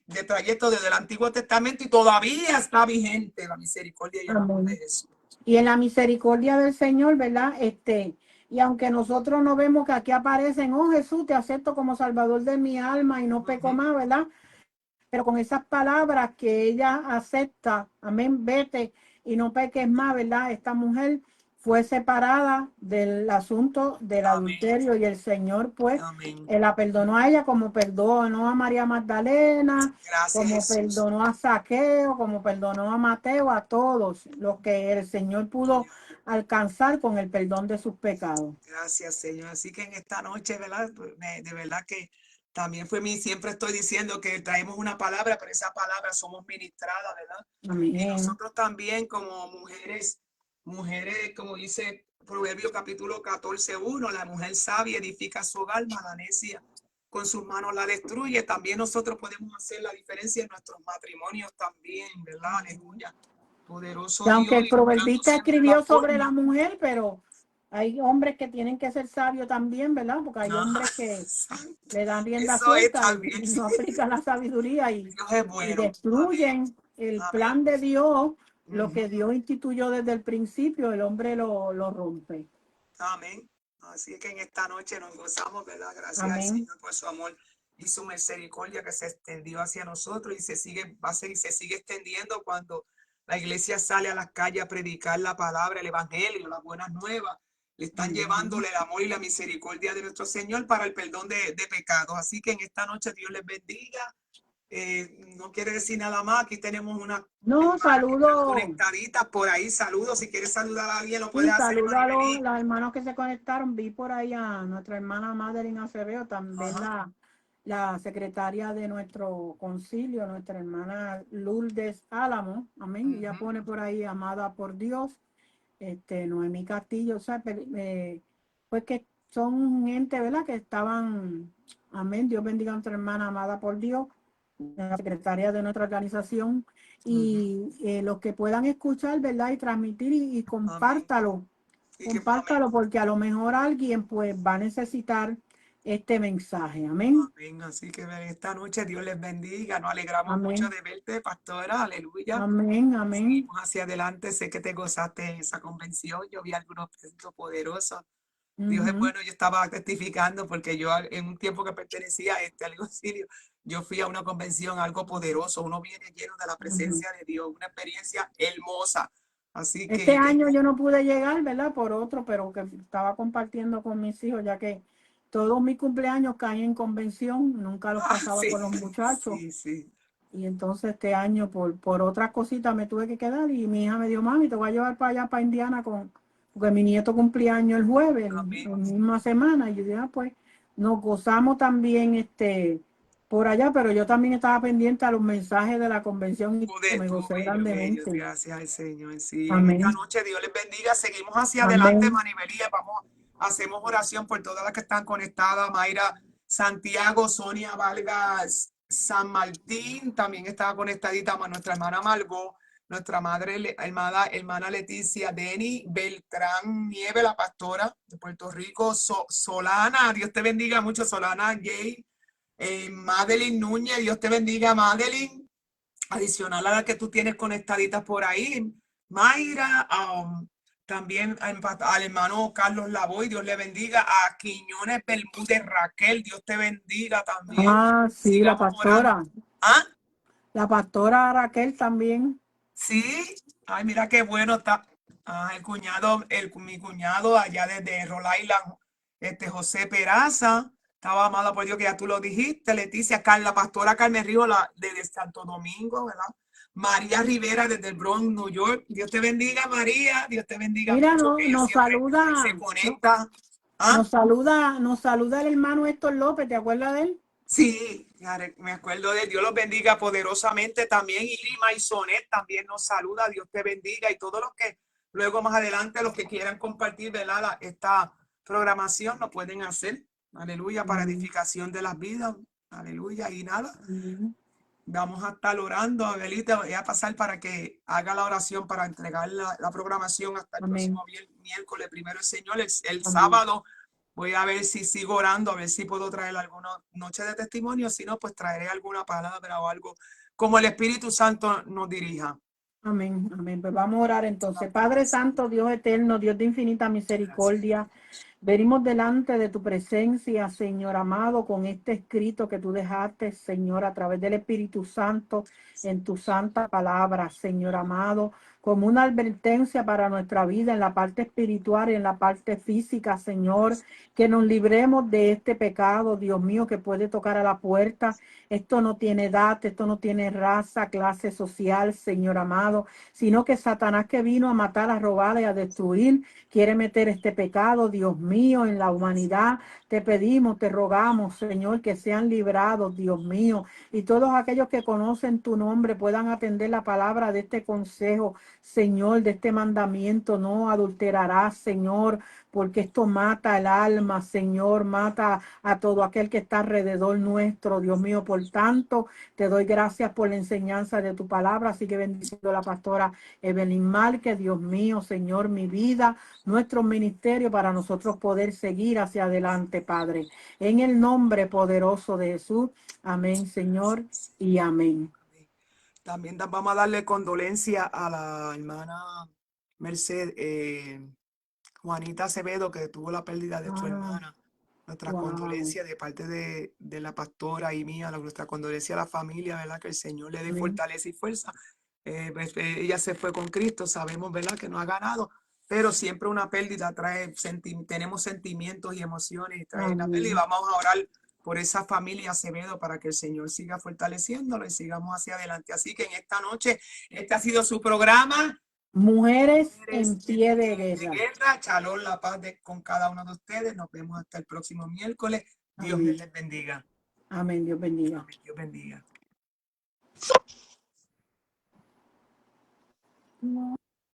de trayecto desde el Antiguo Testamento y todavía está vigente la misericordia y el amor de amén. Jesús. Y en la misericordia del Señor, ¿verdad? Y aunque nosotros no vemos que aquí aparecen, oh Jesús, te acepto como Salvador de mi alma y no peco más, ¿verdad? Pero con esas palabras que ella acepta, amén, vete y no peques más, ¿verdad? Esta mujer fue separada del asunto del Amén, adulterio y el Señor pues amén. la perdonó a ella como perdonó a María Magdalena, Gracias como Jesús. perdonó a Zaqueo, como perdonó a Mateo, a todos los que el Señor pudo alcanzar con el perdón de sus pecados. Gracias, Señor. Así que en esta noche, ¿verdad? De verdad que también fue siempre estoy diciendo que traemos una palabra, pero esa palabra somos ministradas, ¿verdad? Y Amén. nosotros también como mujeres, como dice Proverbio capítulo 14:1, la mujer sabia edifica su hogar, mas la necia con sus manos la destruye. También nosotros podemos hacer la diferencia en nuestros matrimonios también, ¿verdad? Aleluya. Poderoso Y aunque Dios, el y buscando proverbista siempre la escribió sobre la forma. mujer, pero hay hombres que tienen que ser sabios también, ¿verdad? Porque hay Ajá, hombres que santo. le dan rienda Eso es suelta también, y sí. no aplican la sabiduría Dios es y bueno. Amén. destruyen el Amén. plan de Dios, lo Ujú. que Dios instituyó desde el principio, el hombre lo rompe. Amén. Así que en esta noche nos gozamos, ¿verdad? Gracias al Amén. Señor por su amor y su misericordia que se extendió hacia nosotros y se sigue, se sigue extendiendo cuando la iglesia sale a las calles a predicar la palabra, el evangelio, las buenas nuevas. Le están llevándole el amor y la misericordia de nuestro Señor para el perdón de pecados. Así que en esta noche Dios les bendiga. No quiere decir nada más. Aquí tenemos una No, hermana que están saludo, conectaditas por ahí. Saludos. Si quieres saludar a alguien, lo puedes sí, hacer, saludo a Maribelí. los hermanos que se conectaron. Vi por ahí a nuestra hermana Madeline Acevedo, también Ajá. la secretaria de nuestro concilio, nuestra hermana Lourdes Álamo, amén. Ella Ujú. pone por ahí, amada por Dios, Noemí Castillo, o sea, pues que son gente, ¿verdad? Que estaban, amén, Dios bendiga a nuestra hermana amada por Dios, la secretaria de nuestra organización, Ujú. y los que puedan escuchar, ¿verdad? Y transmitir y Amén. Y que, amén. compártalo, porque a lo mejor alguien pues va a necesitar este mensaje, amén, Amén. Así que en esta noche Dios les bendiga. Nos alegramos mucho amén, de verte, pastora. Aleluya. amén, amén. Seguimos hacia adelante. Sé que te gozaste en esa convención. Yo vi algunos puntos poderosos. Dios es Ujú, bueno, yo estaba testificando porque yo en un tiempo que pertenecía al concilio, yo fui a una convención, algo poderoso, uno viene lleno de la ujú. presencia de Dios, una experiencia hermosa. Así Este que año yo no pude llegar, ¿verdad? Por otro, pero que estaba compartiendo con mis hijos, ya que todos mis cumpleaños caen en convención, nunca los pasaba sí, con los muchachos. sí, sí. Y entonces este año por otras cositas me tuve que quedar y mi hija me dijo, mami, te voy a llevar para allá, para Indiana, porque mi nieto cumplía año el jueves, Amén. en misma semana. Y yo dije, pues nos gozamos también por allá, pero yo también estaba pendiente a los mensajes de la convención y me Estuvo gocé bello, bello, grandemente. gracias al Señor. Sí, en esta Amén, noche Dios les bendiga. Seguimos hacia adelante, amén, Maribelía. Vamos, hacemos oración por todas las que están conectadas. Mayra Santiago, Sonia Vargas, San Martín, también estaba conectadita nuestra hermana Margot, nuestra madre, hermana Leticia, Deni Beltrán Nieve, la pastora de Puerto Rico, Solana, Dios te bendiga mucho, Solana Jay, Madeline Núñez, Dios te bendiga, Madeline adicional a la que tú tienes conectaditas por ahí. Mayra, también al hermano Carlos Lavoy, Dios le bendiga. A Quiñones Bermúdez Raquel, Dios te bendiga también. ah, sí, Sigamos orando. ¿Ah? la pastora Raquel también. Sí. Ay, mira qué bueno está. El cuñado, mi cuñado allá desde Rhode Island, José Peraza. Estaba amada por Dios, que ya tú lo dijiste. Leticia, Carla, pastora Carmen Río, desde Santo Domingo, ¿verdad? María Rivera desde el Bronx, New York. Dios te bendiga, María. Dios te bendiga Mira, mucho, que ella nos siempre se saluda, conecta. ¿Ah? nos saluda el hermano Héctor López, ¿te acuerdas de él? Sí, me acuerdo de Dios los bendiga poderosamente también. Irima y Sonet también nos saluda. Dios te bendiga. Y todos los que luego más adelante, los que quieran compartir, ¿verdad? Esta programación lo pueden hacer. Aleluya, para Mm, edificación de las vidas. Aleluya. Y nada, mm, vamos a estar orando. Abelita, voy a pasar para que haga la oración para entregar la programación hasta el amén, próximo miércoles. Primero el Señor, el amén, sábado. Voy a ver si sigo orando, a ver si puedo traer alguna noche de testimonio. Si no, pues traeré alguna palabra o algo como el Espíritu Santo nos dirija. amén, amén. Pues vamos a orar entonces. Padre Santo, Dios eterno, Dios de infinita Gracias. misericordia, venimos delante de tu presencia, Señor amado, con este escrito que tú dejaste, Señor, a través del Espíritu Santo, en tu santa palabra, Señor amado, como una advertencia para nuestra vida en la parte espiritual y en la parte física, Señor, que nos libremos de este pecado, Dios mío, que puede tocar a la puerta. Esto no tiene edad, esto no tiene raza, clase social, Señor amado, sino que Satanás, que vino a matar, a robar y a destruir, quiere meter este pecado, Dios mío, en la humanidad. Te pedimos, te rogamos, Señor, que sean librados, Dios mío, y todos aquellos que conocen tu nombre puedan atender la palabra de este consejo, Señor, de este mandamiento. No adulterarás, Señor, porque esto mata el alma, Señor, mata a todo aquel que está alrededor nuestro, Dios mío. Por tanto, te doy gracias por la enseñanza de tu palabra. Sigue bendiciendo a la pastora Evelyn Márquez, Dios mío, Señor, mi vida, nuestro ministerio, para nosotros poder seguir hacia adelante, Padre. En el nombre poderoso de Jesús. Amén, Señor, y amén. También vamos a darle condolencia a la hermana Merced, Juanita Acevedo, que tuvo la pérdida de su Ah, hermana. Nuestra wow. condolencia de parte de la pastora y mía, nuestra condolencia a la familia, ¿verdad? Que el Señor le dé Amén. fortaleza y fuerza. Pues, ella se fue con Cristo, sabemos, ¿verdad? Que no ha ganado, pero siempre una pérdida trae, tenemos sentimientos y emociones y trae una pérdida. Y Amén. vamos a orar por esa familia Acevedo para que el Señor siga fortaleciéndolo y sigamos hacia adelante. Así que en esta noche, este ha sido su programa. Mujeres Mujeres en pie de guerra. guerra. Shalom, la paz con cada uno de ustedes. Nos vemos hasta el próximo miércoles. Dios Amén. les bendiga. Amén. Dios bendiga. Amén. Dios bendiga. No.